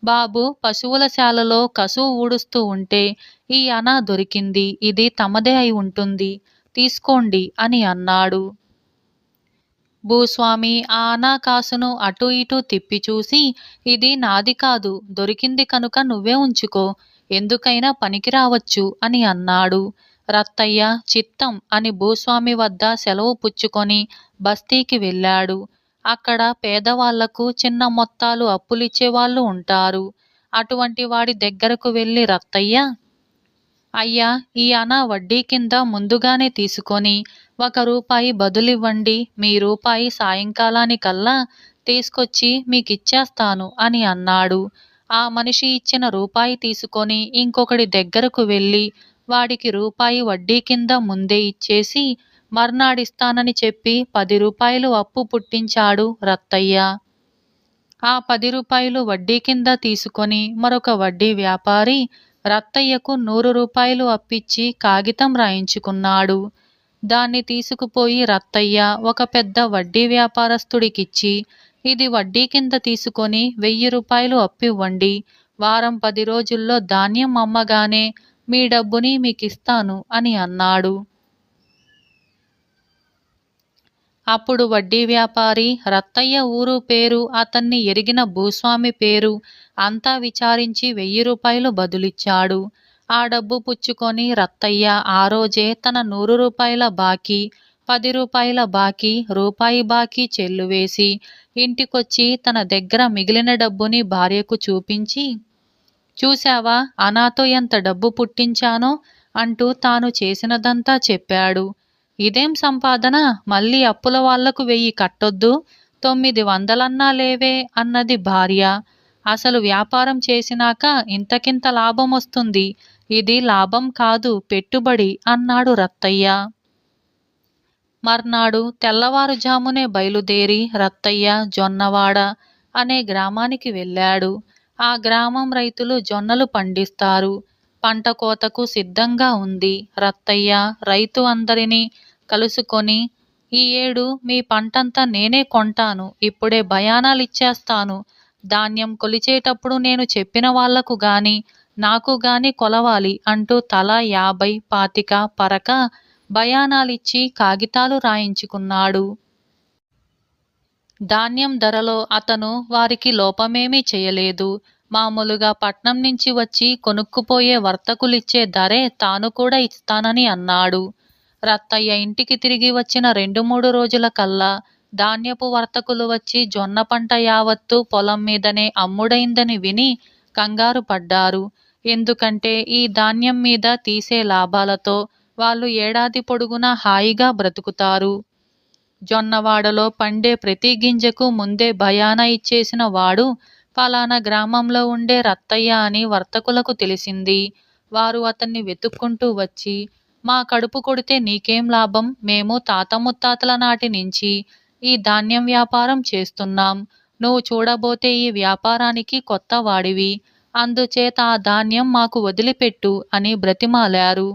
బాబు, పశువుల శాలలో కసువు ఊడుస్తూ ఉంటే ఈ అనా దొరికింది. ఇది తమదే అయి ఉంటుంది, తీసుకోండి అని అన్నాడు. భూస్వామి ఆ అనా కాసును అటూ ఇటూ తిప్పి చూసి, ఇది నాది కాదు, దొరికింది కనుక నువ్వే ఉంచుకో, ఎందుకైనా పనికి రావచ్చు అని అన్నాడు. రత్తయ్య చిత్తం అని భూస్వామి వద్ద సెలవు పుచ్చుకొని బస్తీకి వెళ్ళాడు. అక్కడ పేదవాళ్లకు చిన్న మొత్తాలు అప్పులిచ్చేవాళ్ళు ఉంటారు. అటువంటి వాడి దగ్గరకు వెళ్ళి రత్తయ్య, అయ్యా, ఈ అనా వడ్డీ కింద ముందుగానే తీసుకొని 1 రూపాయి బదులివ్వండి. మీ రూపాయి సాయంకాలానికల్లా తీసుకొచ్చి మీకిచ్చేస్తాను అని అన్నాడు. ఆ మనిషి ఇచ్చిన రూపాయి తీసుకొని ఇంకొకడి దగ్గరకు వెళ్ళి వాడికి రూపాయి వడ్డీ కింద ముందే ఇచ్చేసి మర్నాడిస్తానని చెప్పి 10 రూపాయలు అప్పు పుట్టించాడు రత్తయ్య. ఆ 10 రూపాయలు వడ్డీ కింద తీసుకొని మరొక వడ్డీ వ్యాపారి రత్తయ్యకు 100 రూపాయలు అప్పిచ్చి కాగితం రాయించుకున్నాడు. దాన్ని తీసుకుపోయి రత్తయ్య ఒక పెద్ద వడ్డీ వ్యాపారస్తుడికిచ్చి, ఇది వడ్డీ కింద తీసుకొని 1000 రూపాయలు అప్పివ్వండి. వారం 10 రోజుల్లో ధాన్యం అమ్మగానే మీ డబ్బుని మీకిస్తాను అని అన్నాడు. అప్పుడు వడ్డీ వ్యాపారి రత్తయ్య ఊరు పేరు, అతన్ని ఎరిగిన భూస్వామి పేరు అంతా విచారించి 1000 రూపాయలు బదులిచ్చాడు. ఆ డబ్బు పుచ్చుకొని రత్తయ్య ఆ రోజే తన 100 రూపాయల బాకీ, 10 రూపాయల బాకీ, రూపాయి బాకీ చెల్లువేసి ఇంటికొచ్చి తన దగ్గర మిగిలిన డబ్బుని భార్యకు చూపించి, చూశావా అనాతో ఎంత డబ్బు పుట్టించానో అంటూ తాను చేసినదంతా చెప్పాడు. ఇదేం సంపాదన, మళ్ళీ అప్పుల వాళ్లకు 1000 కట్టొద్దు, 900 లేవే అన్నది భార్య. అసలు వ్యాపారం చేసినాక ఇంతకింత లాభం వస్తుంది, ఇది లాభం కాదు పెట్టుబడి అన్నాడు రత్తయ్య. మర్నాడు తెల్లవారుజామునే బయలుదేరి రత్తయ్య జొన్నవాడ అనే గ్రామానికి వెళ్ళాడు. ఆ గ్రామం రైతులు జొన్నలు పండిస్తారు. పంట కోతకు సిద్ధంగా ఉంది. రత్తయ్య రైతు అందరినీ కలుసుకొని, ఈ ఏడు మీ పంటంతా నేనే కొంటాను, ఇప్పుడే బయానాలిచ్చేస్తాను. ధాన్యం కొలిచేటప్పుడు నేను చెప్పిన వాళ్లకు గాని నాకు గాని కొలవాలి అంటూ తలా 50, 25 పరక బయానాలిచ్చి కాగితాలు రాయించుకున్నాడు. ధాన్యం ధరలో అతను వారికి లోపమేమీ చేయలేదు. మామూలుగా పట్నం నుంచి వచ్చి కొనుక్కుపోయే వర్తకులిచ్చే ధరే తాను కూడా ఇస్తానని అన్నాడు. రత్తయ్య ఇంటికి తిరిగి వచ్చిన 2-3 రోజుల కల్లా ధాన్యపు వర్తకులు వచ్చి జొన్న పంట యావత్తు పొలం మీదనే అమ్ముడైందని విని కంగారు పడ్డారు. ఎందుకంటే ఈ ధాన్యం మీద తీసే లాభాలతో వాళ్ళు ఏడాది పొడుగునా హాయిగా బ్రతుకుతారు. జొన్నవాడలో పండే ప్రతి గింజకు ముందే బయానా ఇచ్చేసిన వాడు ఫలానా గ్రామంలో ఉండే రత్తయ్య అని వర్తకులకు తెలిసింది. వారు అతన్ని వెతుక్కుంటూ వచ్చి, మా కడుపు కొడితే నీకేం లాభం, మేము తాత ముత్తాతల నాటి నుంచి ఈ ధాన్యం వ్యాపారం చేస్తున్నాం, నువ్వు చూడబోతే ఈ వ్యాపారానికి కొత్త వాడివి, అందుచేత ఆ ధాన్యం మాకు వదిలిపెట్టు అని బ్రతిమాలారు.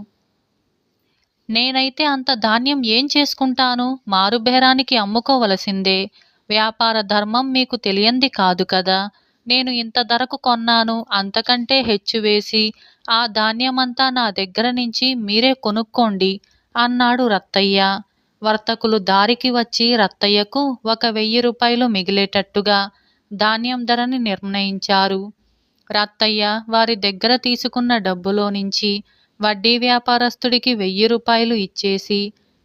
నేనైతే అంత ధాన్యం ఏం చేసుకుంటాను, మారుబేరానికి అమ్ముకోవలసిందే. వ్యాపార ధర్మం మీకు తెలియంది కాదు కదా. నేను ఇంత ధరకు కొన్నాను, అంతకంటే హెచ్చు వేసి ఆ ధాన్యమంతా నా దగ్గర నుంచి మీరే కొనుక్కోండి అన్నాడు రత్తయ్య. వర్తకులు దారికి వచ్చి రత్తయ్యకు ఒక 1000 రూపాయలు మిగిలేటట్టుగా ధాన్యం ధరని నిర్ణయించారు. రత్తయ్య వారి దగ్గర తీసుకున్న డబ్బులో నుంచి వడ్డీ వ్యాపారస్తుడికి 1000 రూపాయలు ఇచ్చేసి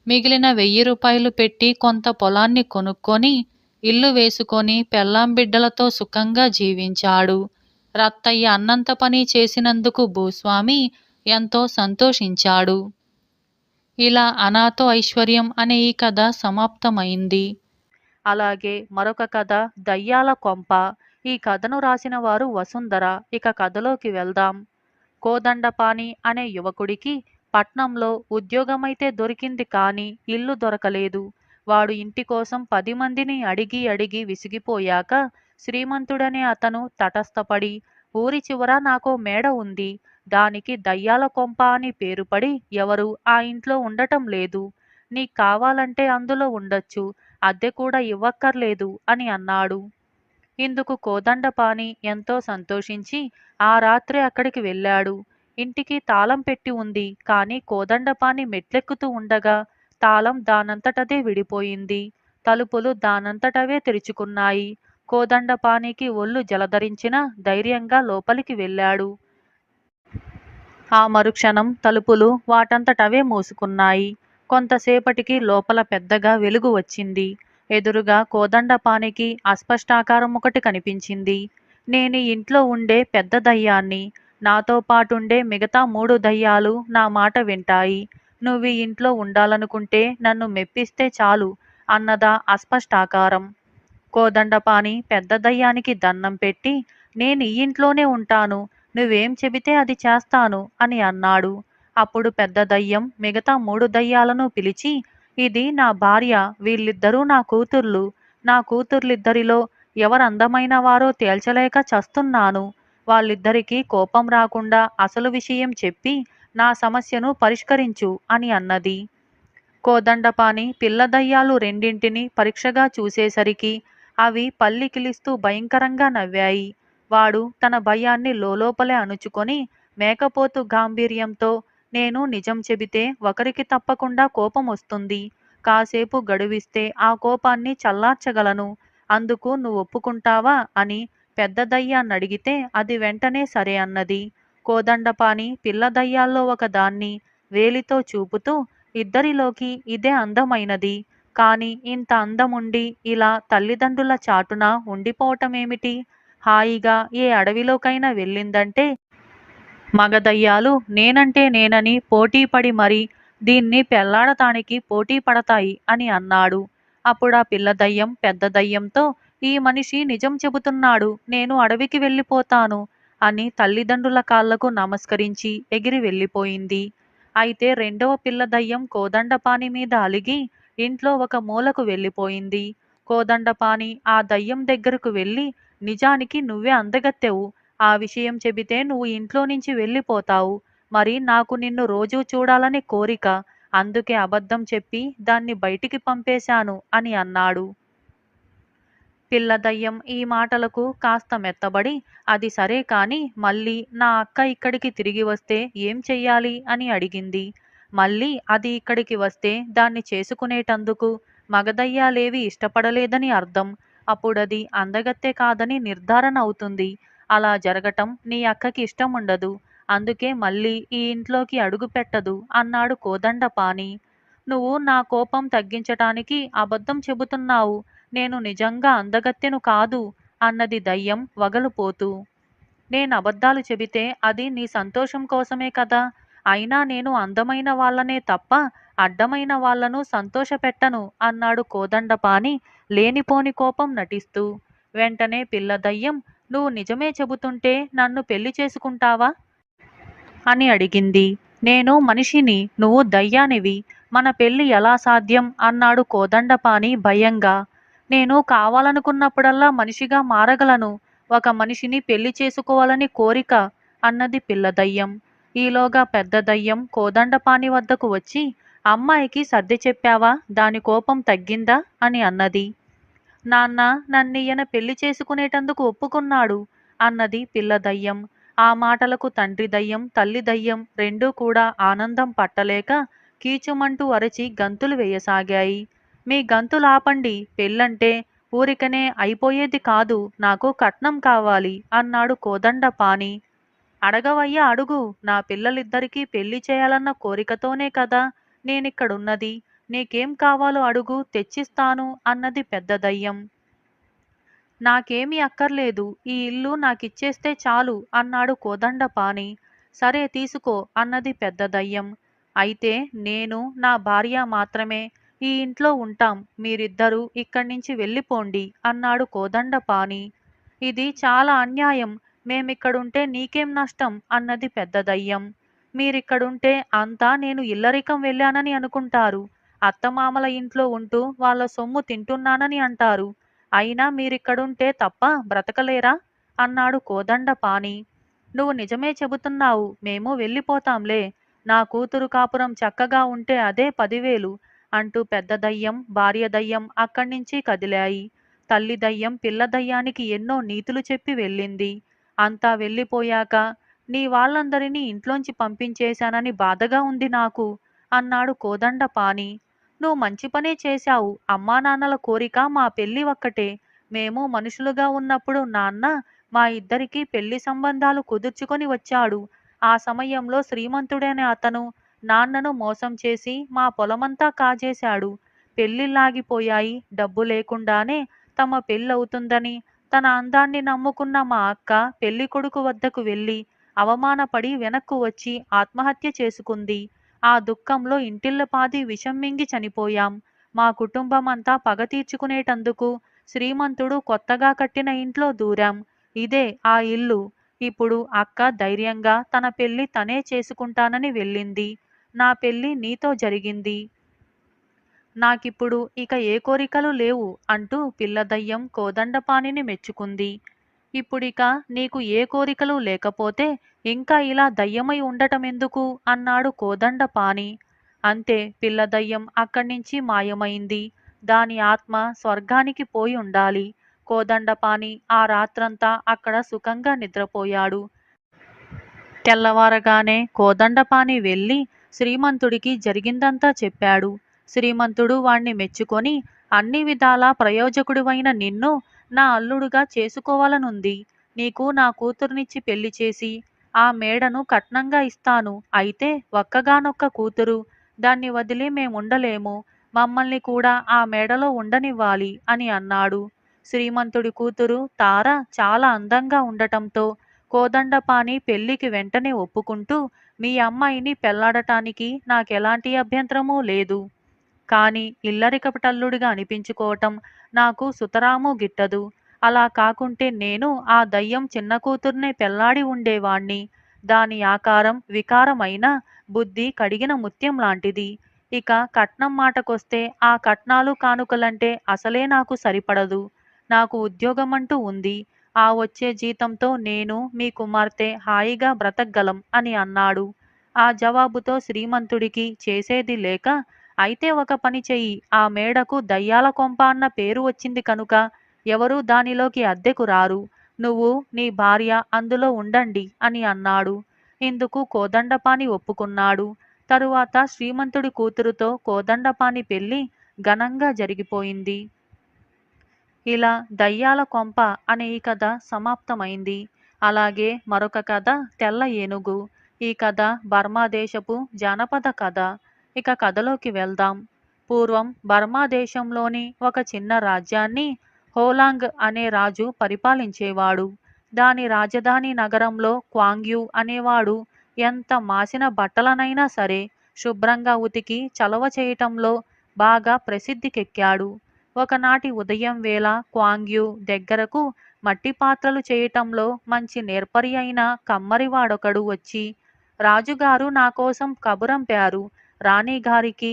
మిగిలిన 1000 రూపాయలు పెట్టి కొంత పొలాన్ని కొనుక్కొని ఇల్లు వేసుకొని పెళ్ళాం బిడ్డలతో సుఖంగా జీవించాడు. రత్తయ్య అన్నంత పని చేసినందుకు భూస్వామి ఎంతో సంతోషించాడు. ఇలా అనాథో ఐశ్వర్యం అనే ఈ కథ సమాప్తమైంది. అలాగే మరొక కథ దయ్యాల కొంప. ఈ కథను రాసిన వారు వసుంధర. ఇక కథలోకి వెళ్దాం. కోదండపాణి అనే యువకుడికి పట్నంలో ఉద్యోగమైతే దొరికింది కానీ ఇల్లు దొరకలేదు. వాడు ఇంటి కోసం 10 మందిని అడిగి అడిగి విసిగిపోయాక శ్రీమంతుడనే అతను తటస్థపడి, ఊరి చివర నాకో మేడ ఉంది, దానికి దయ్యాల కొంప అని పేరుపడి ఎవరు ఆ ఇంట్లో ఉండటం లేదు, నీకు కావాలంటే అందులో ఉండొచ్చు, అద్దె కూడా ఇవ్వక్కర్లేదు అని అన్నాడు. ఇందుకు కోదండపాణి ఎంతో సంతోషించి ఆ రాత్రే అక్కడికి వెళ్ళాడు. ఇంటికి తాళం పెట్టి ఉంది, కానీ కోదండపాణి మెట్లెక్కుతూ ఉండగా తాళం దానంతటదే విడిపోయింది. తలుపులు దానంతటవే తెరుచుకున్నాయి. కోదండపాణికి ఒళ్ళు జలధరించిన ధైర్యంగా లోపలికి వెళ్ళాడు. ఆ మరుక్షణం తలుపులు వాటంతటవే మూసుకున్నాయి. కొంతసేపటికి లోపల పెద్దగా వెలుగు వచ్చింది. ఎదురుగా కోదండపాణికి అస్పష్టాకారం ఒకటి కనిపించింది. నేను ఇంట్లో ఉండే పెద్ద దయ్యాన్ని, నాతో పాటుండే మిగతా 3 దయ్యాలు నా మాట వింటాయి, నువ్వు ఇంట్లో ఉండాలనుకుంటే నన్ను మెప్పిస్తే చాలు అన్నదా అస్పష్టాకారం. కోదండపాణి పెద్ద దయ్యానికి దన్నం పెట్టి, నేను ఈ ఇంట్లోనే ఉంటాను, నువ్వేం చెబితే అది చేస్తాను అని అన్నాడు. అప్పుడు పెద్ద దయ్యం మిగతా 3 దయ్యాలను పిలిచి, ఇది నా భార్య, వీళ్ళిద్దరూ నా కూతుర్లు. నా కూతుర్లిద్దరిలో ఎవరందమైన వారో తేల్చలేక చస్తున్నాను. వాళ్ళిద్దరికీ కోపం రాకుండా అసలు విషయం చెప్పి నా సమస్యను పరిష్కరించు అని అన్నది. కోదండపాణి పిల్ల దయ్యాలు రెండింటిని పరీక్షగా చూసేసరికి అవి పల్లికిలిస్తూ భయంకరంగా నవ్వాయి. వాడు తన భయాన్ని లోలోపలే అణుచుకొని మేకపోతు గాంభీర్యంతో, నేను నిజం చెబితే ఒకరికి తప్పకుండా కోపం వస్తుంది. కాసేపు గడువిస్తే ఆ కోపాన్ని చల్లార్చగలను. అందుకు నువ్వు ఒప్పుకుంటావా అని పెద్ద దయ్యాన్నడిగితే అది వెంటనే సరే అన్నది. కోదండపాణి పిల్ల దయ్యాల్లో ఒకదాన్ని వేలితో చూపుతూ, ఇద్దరిలోకి ఇదే అందమైనది. కాని ఇంత అందముండి ఇలా తల్లిదండ్రుల చాటున ఉండిపోవటమేమిటి? హాయిగా ఏ అడవిలోకైనా వెళ్ళిందంటే మగదయ్యాలు నేనంటే నేనని పోటీపడి మరి దీన్ని పెళ్లాడటానికి పోటీ పడతాయి అని అన్నాడు. అప్పుడా పిల్ల దయ్యం పెద్ద దయ్యంతో, ఈ మనిషి నిజం చెబుతున్నాడు, నేను అడవికి వెళ్ళిపోతాను అని తల్లిదండ్రుల కాళ్లకు నమస్కరించి ఎగిరి వెళ్ళిపోయింది. అయితే రెండవ పిల్ల దయ్యం కోదండపాణి మీద అలిగి ఇంట్లో ఒక మూలకు వెళ్ళిపోయింది. కోదండపాణి ఆ దయ్యం దగ్గరకు వెళ్ళి, నిజానికి నువ్వే అందగత్తెవు, ఆ విషయం చెబితే నువ్వు ఇంట్లో నుంచి వెళ్ళిపోతావు. మరి నాకు నిన్ను రోజూ చూడాలని కోరిక, అందుకే అబద్ధం చెప్పి దాన్ని బయటికి పంపేశాను అని అన్నాడు. పిల్ల దయ్యం ఈ మాటలకు కాస్త మెత్తబడి, అది సరే కాని మళ్ళీ నా అక్క ఇక్కడికి తిరిగి వస్తే ఏం చెయ్యాలి అని అడిగింది. మళ్ళీ అది ఇక్కడికి వస్తే దాన్ని చేసుకునేటందుకు మగదయ్యాలేవి ఇష్టపడలేదని అర్థం. అప్పుడది అందగత్తె కాదని నిర్ధారణ అవుతుంది. అలా జరగటం నీ అక్కకి ఇష్టముండదు. అందుకే మళ్ళీ ఈ ఇంట్లోకి అడుగు పెట్టదు అన్నాడు కోదండపాణి. నువ్వు నా కోపం తగ్గించటానికి అబద్ధం చెబుతున్నావు, నేను నిజంగా అందగత్తెను కాదు అన్నది దయ్యం వగలుపోతూ. నేనబద్ధాలు చెబితే అది నీ సంతోషం కోసమే కదా. అయినా నేను అందమైన వాళ్ళనే తప్ప అడ్డమైన వాళ్లను సంతోషపెట్టను అన్నాడు కోదండపాణి లేనిపోని కోపం నటిస్తూ. వెంటనే పిల్ల దయ్యం, నువ్వు నిజమే చెబుతుంటే నన్ను పెళ్లి చేసుకుంటావా అని అడిగింది. నేను మనిషిని, నువ్వు దయ్యానివి, మన పెళ్లి ఎలా సాధ్యం అన్నాడు కోదండపాణి భయంగా. నేను కావాలనుకున్నప్పుడల్లా మనిషిగా మారగలను, ఒక మనిషిని పెళ్లి చేసుకోవాలని కోరిక అన్నది పిల్ల దయ్యం. ఈలోగా పెద్ద దయ్యం కోదండపాణి వద్దకు వచ్చి, అమ్మాయికి సర్ది చెప్పావా, దాని కోపం తగ్గిందా అని అన్నది. నాన్న, నన్నియన పెళ్లి చేసుకునేటందుకు ఒప్పుకున్నాడు అన్నది పిల్ల దయ్యం. ఆ మాటలకు తండ్రి దయ్యం తల్లి దయ్యం రెండూ కూడా ఆనందం పట్టలేక కీచుమంటూ అరచి గంతులు వేయసాగాయి. మీ గంతులాపండి, పెళ్ళంటే ఊరికనే అయిపోయేది కాదు, నాకు కట్నం కావాలి అన్నాడు కోదండపాణి. అడగవయ్యా అడుగు, నా పిల్లలిద్దరికీ పెళ్లి చేయాలన్న కోరికతోనే కదా నేనిక్కడున్నది, నీకేం కావాలో అడుగు, తెచ్చిస్తాను అన్నది పెద్ద దయ్యం. నాకేమీ అక్కర్లేదు, ఈ ఇల్లు నాకిచ్చేస్తే చాలు అన్నాడు కోదండపాణి. సరే తీసుకో అన్నది పెద్ద దయ్యం. అయితే నేను నా భార్య మాత్రమే ఈ ఇంట్లో ఉంటాం, మీరిద్దరూ ఇక్కడ్నించి వెళ్ళిపోండి అన్నాడు కోదండపాణి. ఇది చాలా అన్యాయం, మేమిక్కడుంటే నీకేం నష్టం అన్నది పెద్ద దయ్యం. మీరిక్కడుంటే అంతా నేను ఇల్లరికం వెళ్ళానని అనుకుంటారు, అత్తమామల ఇంట్లో ఉంటూ వాళ్ళ సొమ్ము తింటున్నానని అంటారు. అయినా మీరిక్కడుంటే తప్ప బ్రతకలేరా అన్నాడు కోదండపాణి. నువ్వు నిజమే చెబుతున్నావు, మేము వెళ్ళిపోతాంలే, నా కూతురు కాపురం చక్కగా ఉంటే అదే 10,000 అంటూ పెద్ద దయ్యం భార్య దయ్యం అక్కడ్నించి కదిలాయి. తల్లి దయ్యం పిల్ల దయ్యానికి ఎన్నో నీతులు చెప్పి వెళ్ళింది. అంతా వెళ్ళిపోయాక నీ వాళ్ళందరినీ ఇంట్లోంచి పంపించేశానని బాధగా ఉంది నాకు అన్నాడు కోదండపాణి. నువ్వు మంచి పనే చేశావు, అమ్మానాన్నల కోరిక మా పెళ్ళి ఒక్కటే, మేము మనుషులుగా ఉన్నప్పుడు నాన్న మా ఇద్దరికీ పెళ్లి సంబంధాలు కుదుర్చుకొని వచ్చాడు. ఆ సమయంలో శ్రీమంతుడైన అతను నాన్నను మోసం చేసి మా పొలమంతా కాజేశాడు. పెళ్లిళ్ళాగిపోయాయి, డబ్బు లేకుండానే తమ పెళ్ళవుతుందని తన అందాన్ని నమ్ముకున్న మా అక్క పెళ్లి కొడుకు వద్దకు వెళ్ళి అవమానపడి వెనక్కు వచ్చి ఆత్మహత్య చేసుకుంది. ఆ దుఃఖంలో ఇంటిల్లపాది విషం మింగి చనిపోయాం. మా కుటుంబమంతా పగ తీర్చుకునేటందుకు శ్రీమంతుడు కొత్తగా కట్టిన ఇంట్లో దూరాం. ఇదే ఆ ఇల్లు. ఇప్పుడు అక్క ధైర్యంగా తన పెళ్లి తనే చేసుకుంటానని వెళ్ళింది. నా పెళ్లి నీతో జరిగింది. నాకిప్పుడు ఇక ఏ కోరికలు లేవు అంటూ పిల్లదయ్యం కోదండపాణిని మెచ్చుకుంది. ఇప్పుడిక నీకు ఏ కోరికలు లేకపోతే ఇంకా ఇలా దయ్యమై ఉండటమెందుకు అన్నాడు కోదండపాణి. అంతే పిల్లదయ్యం అక్కడ్నించి మాయమైంది. దాని ఆత్మ స్వర్గానికి పోయి ఉండాలి. కోదండపాణి ఆ రాత్రంతా అక్కడ సుఖంగా నిద్రపోయాడు. తెల్లవారగానే కోదండపాణి వెళ్ళి శ్రీమంతుడికి జరిగిందంతా చెప్పాడు. శ్రీమంతుడు వాణ్ణి మెచ్చుకొని, అన్ని విధాలా ప్రయోజకుడివైన నిన్ను నా అల్లుడుగా చేసుకోవాలనుంది. నీకు నా కూతుర్నిచ్చి పెళ్లి చేసి ఆ మేడను కట్నంగా ఇస్తాను. అయితే ఒక్కగానొక్క కూతురు. దాన్ని వదిలి మేముండలేము. మమ్మల్ని కూడా ఆ మేడలో ఉండనివ్వాలి అని అన్నాడు. శ్రీమంతుడి కూతురు తార చాలా అందంగా ఉండటంతో కోదండపాణి పెళ్లికి వెంటనే ఒప్పుకుంటూ, మీ అమ్మాయిని పెళ్లాడటానికి నాకెలాంటి అభ్యంతరమూ లేదు. కాని ఇల్లరికపటల్లుడిగా అనిపించుకోవటం నాకు సుతరామూ గిట్టదు. అలా కాకుంటే నేను ఆ దయ్యం చిన్న కూతుర్నే పెళ్లాడి ఉండేవాణ్ణి. దాని ఆకారం వికారమైన బుద్ధి కడిగిన ముత్యం లాంటిది. ఇక కట్నం మాటకొస్తే ఆ కట్నాలు కానుకలంటే అసలే నాకు సరిపడదు. నాకు ఉద్యోగమంటూ ఉంది. ఆ వచ్చే జీతంతో నేను మీ కుమార్తె హాయిగా బ్రతకగలం అని అన్నాడు. ఆ జవాబుతో శ్రీమంతుడికి చేసేది లేక, అయితే ఒక పని చెయ్యి. ఆ మేడకు దయ్యాల కొంప అన్న పేరు వచ్చింది కనుక ఎవరూ దానిలోకి అద్దెకు రారు. నువ్వు నీ భార్య అందులో ఉండండి అని అన్నాడు. ఇందుకు కోదండపాణి ఒప్పుకున్నాడు. తరువాత శ్రీమంతుడి కూతురుతో కోదండపాణి పెళ్లి ఘనంగా జరిగిపోయింది. ఇలా దయ్యాల కొంప అనే ఈ కథ సమాప్తమైంది. అలాగే మరొక కథ తెల్ల ఏనుగు. ఈ కథ బర్మా దేశపు జానపద కథ. ఇక కథలోకి వెళ్దాం. పూర్వం బర్మా దేశంలోని ఒక చిన్న రాజ్యాన్ని హోలాంగ్ అనే రాజు పరిపాలించేవాడు. దాని రాజధాని నగరంలో క్వాంగ్యూ అనేవాడు ఎంత మాసిన బట్టలనైనా సరే శుభ్రంగా ఉతికి చలవ చేయటంలో బాగా ప్రసిద్ధికెక్కాడు. ఒకనాటి ఉదయం వేళ క్వాంగ్యూ దగ్గరకు మట్టి పాత్రలు చేయటంలో మంచి నేర్పరి అయిన కమ్మరివాడొకడు వచ్చి, రాజుగారు నా కోసం కబురంపారు. రాణిగారికి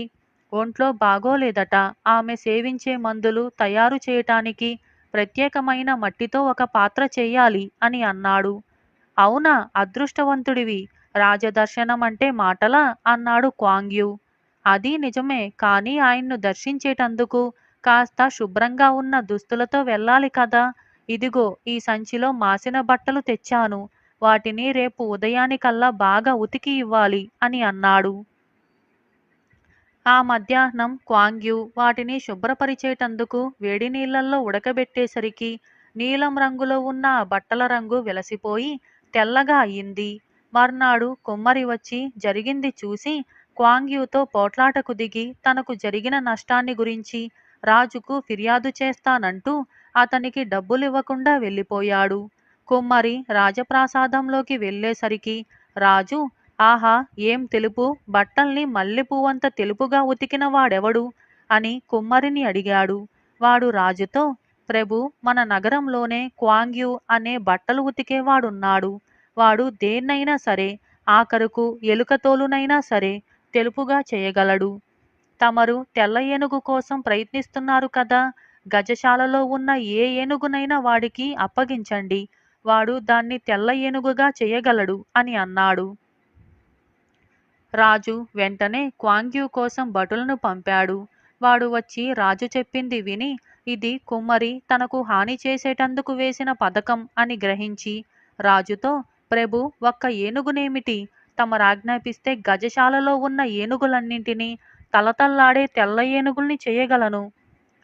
ఒంట్లో బాగోలేదట. ఆమె సేవించే మందులు తయారు చేయటానికి ప్రత్యేకమైన మట్టితో ఒక పాత్ర చెయ్యాలి అని అన్నాడు. అవునా, అదృష్టవంతుడివి. రాజదర్శనం అంటే మాటలా అన్నాడు క్వాంగ్యూ. అది నిజమే, కానీ ఆయన్ను దర్శించేటందుకు కాస్త శుభ్రంగా ఉన్న దుస్తులతో వెళ్ళాలి కదా. ఇదిగో ఈ సంచిలో మాసిన బట్టలు తెచ్చాను. వాటిని రేపు ఉదయానికల్లా బాగా ఉతికి ఇవ్వాలి అని అన్నాడు. ఆ మధ్యాహ్నం క్వాంగ్యూ వాటిని శుభ్రపరిచేటందుకు వేడి నీళ్లల్లో ఉడకబెట్టేసరికి నీలం రంగులో ఉన్న ఆ బట్టల రంగు వెలసిపోయి తెల్లగా అయింది. మర్నాడు కుమ్మరి వచ్చి జరిగింది చూసి క్వాంగ్యూతో పోట్లాటకు దిగి తనకు జరిగిన నష్టాన్ని గురించి రాజుకు ఫిర్యాదు చేస్తానంటూ అతనికి డబ్బులివ్వకుండా వెళ్ళిపోయాడు. కుమ్మరి రాజప్రాసాదంలోకి వెళ్ళేసరికి రాజు, ఆహా, ఏం తెలుపు! బట్టల్ని మల్లెపువ్వంత తెలుపుగా ఉతికిన వాడెవడు అని కుమ్మరిని అడిగాడు. వాడు రాజుతో, ప్రభూ, మన నగరంలోనే క్వాంగ్యూ అనే బట్టలు ఉతికేవాడున్నాడు. వాడు దేన్నైనా సరే, ఆఖరుకు ఎలుకతోలునైనా సరే తెలుపుగా చేయగలడు. తమరు తెల్ల ఏనుగు కోసం ప్రయత్నిస్తున్నారు కదా. గజశాలలో ఉన్న ఏ ఏనుగునైనా వాడికి అప్పగించండి. వాడు దాన్ని తెల్ల ఏనుగుగా చేయగలడు అని అన్నాడు. రాజు వెంటనే క్వాంగ్యూ కోసం భటులను పంపాడు. వాడు వచ్చి రాజు చెప్పింది విని, ఇది కుమ్మరి తనకు హాని చేసేటందుకు వేసిన పథకం అని గ్రహించి రాజుతో, ప్రభు, ఒక్క ఏనుగునేమిటి, తమరాజ్ఞాపిస్తే గజశాలలో ఉన్న ఏనుగులన్నింటినీ తలతల్లాడే తెల్ల ఏనుగుల్ని చేయగలను.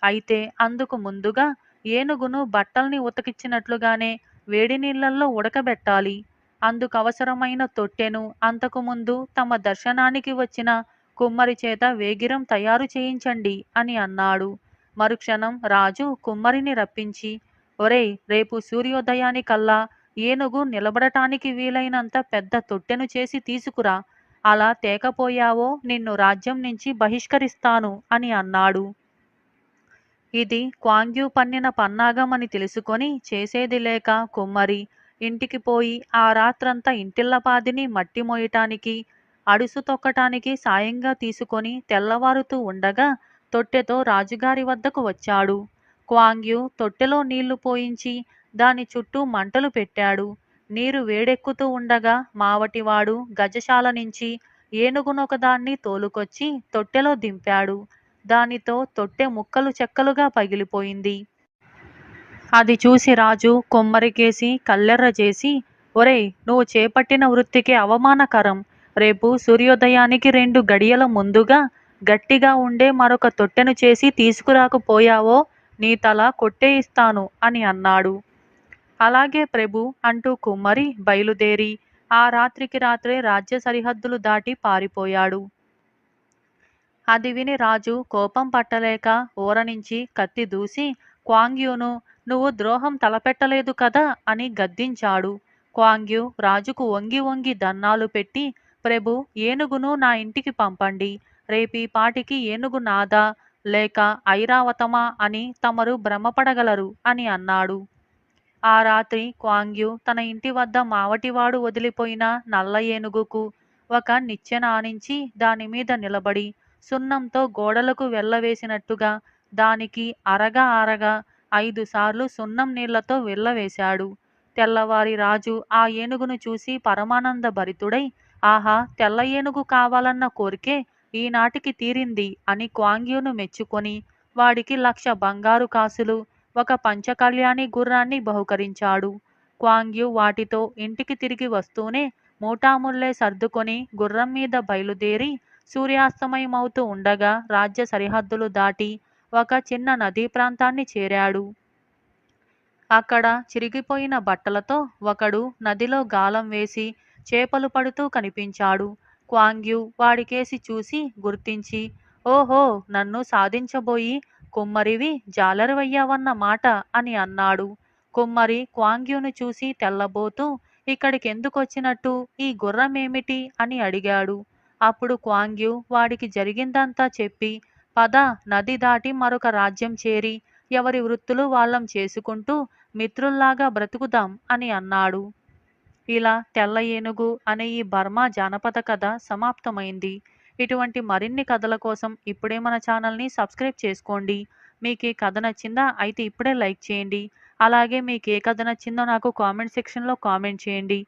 అయితే అందుకు ముందుగా ఏనుగును బట్టల్ని ఉతకిచ్చినట్లుగానే వేడి నీళ్లల్లో ఉడకబెట్టాలి. అందుకవసరమైన తొట్టెను అంతకుముందు తమ దర్శనానికి వచ్చిన కుమ్మరి చేత వేగిరం తయారు చేయించండి అని అన్నాడు. మరుక్షణం రాజు కుమ్మరిని రప్పించి, ఒరేయ్, రేపు సూర్యోదయానికల్లా ఏనుగు నిలబడటానికి వీలైనంత పెద్ద తొట్టెను చేసి తీసుకురా. అలా తేకపోయావో నిన్ను రాజ్యం నుంచి బహిష్కరిస్తాను అని అన్నాడు. ఇది క్వాంగ్యూ పన్నిన పన్నాగం అని తెలుసుకొని చేసేది లేక కుమ్మరి ఇంటికి పోయి ఆ రాత్రంతా ఇంటిల్లపాదిని మట్టి మోయటానికి, అడుసు తొక్కటానికి సాయంగా తీసుకొని తెల్లవారుతూ ఉండగా తొట్టెతో రాజుగారి వద్దకు వచ్చాడు. క్వాంగ్యూ తొట్టెలో నీళ్లు పోయించి దాని చుట్టూ మంటలు పెట్టాడు. నీరు వేడెక్కుతూ ఉండగా మావటివాడు గజశాల నుంచి ఏనుగునొకదాన్ని తోలుకొచ్చి తొట్టెలో దింపాడు. దానితో తొట్టె ముక్కలు చెక్కలుగా పగిలిపోయింది. అది చూసి రాజు కొమ్మరికేసి కల్లెర్ర చేసి, ఒరేయ్, నువ్వు చేపట్టిన వృత్తికి అవమానకరం. రేపు సూర్యోదయానికి 2 గడియల ముందుగా గట్టిగా ఉండే మరొక తొట్టెను చేసి తీసుకురాకపోయావో నీ తల కొట్టేయిస్తాను అని అన్నాడు. అలాగే ప్రభు అంటూ కుమ్మరి బయలుదేరి ఆ రాత్రికి రాత్రే రాజ్య సరిహద్దులు దాటి పారిపోయాడు. అది విని రాజు కోపం పట్టలేక ఊరనుంచి కత్తి దూసి క్వాంగ్యూను నువ్వు ద్రోహం తలపెట్టలేదు కదా అని గద్దించాడు. క్వాంగ్యూ రాజుకు వంగి వంగి దన్నాలు పెట్టి, ప్రభు, ఏనుగును నా ఇంటికి పంపండి. రేపీ పాటికి ఏనుగు నాదా లేక ఐరావతమా అని తమరు భ్రమపడగలరు అని అన్నాడు. ఆ రాత్రి క్వాంగ్యూ తన ఇంటి వద్ద మావటివాడు వదిలిపోయిన నల్ల ఏనుగుకు ఒక నిచ్చెన ఆనించి దానిమీద నిలబడి సున్నంతో గోడలకు వెళ్ళవేసినట్టుగా దానికి అరగా 5 సార్లు సున్నం నీళ్లతో వెళ్ళవేశాడు. తెల్లవారి రాజు ఆ ఏనుగును చూసి పరమానంద భరితుడై, ఆహా, తెల్ల ఏనుగు కావాలన్న కోరికే ఈనాటికి తీరింది అని క్వాంగ్యూను మెచ్చుకొని వాడికి 1,00,000 బంగారు కాసులు, ఒక పంచకళ్యాణి గుర్రాన్ని బహుకరించాడు. క్వాంగ్యూ వాటితో ఇంటికి తిరిగి వస్తూనే మూటాముల్లే సర్దుకొని గుర్రం మీద బయలుదేరి సూర్యాస్తమయమవుతూ ఉండగా రాజ్య సరిహద్దులు దాటి ఒక చిన్న నదీ ప్రాంతాన్ని చేరాడు. అక్కడ చిరిగిపోయిన బట్టలతో ఒకడు నదిలో గాలం వేసి చేపలు పడుతూ కనిపించాడు. క్వాంగ్యూ వాడికేసి చూసి గుర్తించి, ఓహో, నన్ను సాధించబోయి కుమ్మరివి జాలరువయ్యావన్న మాట అని అన్నాడు. కుమ్మరి క్వాంగ్యూను చూసి తెల్లబోతూ, ఇక్కడికెందుకొచ్చినట్టు, ఈ గుర్రమేమిటి అని అడిగాడు. అప్పుడు క్వాంగ్యూ వాడికి జరిగిందంతా చెప్పి, పద, నది దాటి మరొక రాజ్యం చేరి ఎవరి వృత్తులు వాళ్ళం చేసుకుంటూ మిత్రుల్లాగా బ్రతుకుదాం అని అన్నాడు. ఇలా తెల్ల ఏనుగు అనే ఈ బర్మా జానపద కథ సమాప్తమైంది. ఇటువంటి మరిన్ని కథల కోసం ఇప్పుడే మన ఛానల్ని సబ్స్క్రైబ్ చేసుకోండి. మీకు ఈ కథ నచ్చిందా? అయితే ఇప్పుడే లైక్ చేయండి. అలాగే మీకు ఏ కథ నచ్చిందో నాకు కామెంట్ సెక్షన్లో కామెంట్ చేయండి.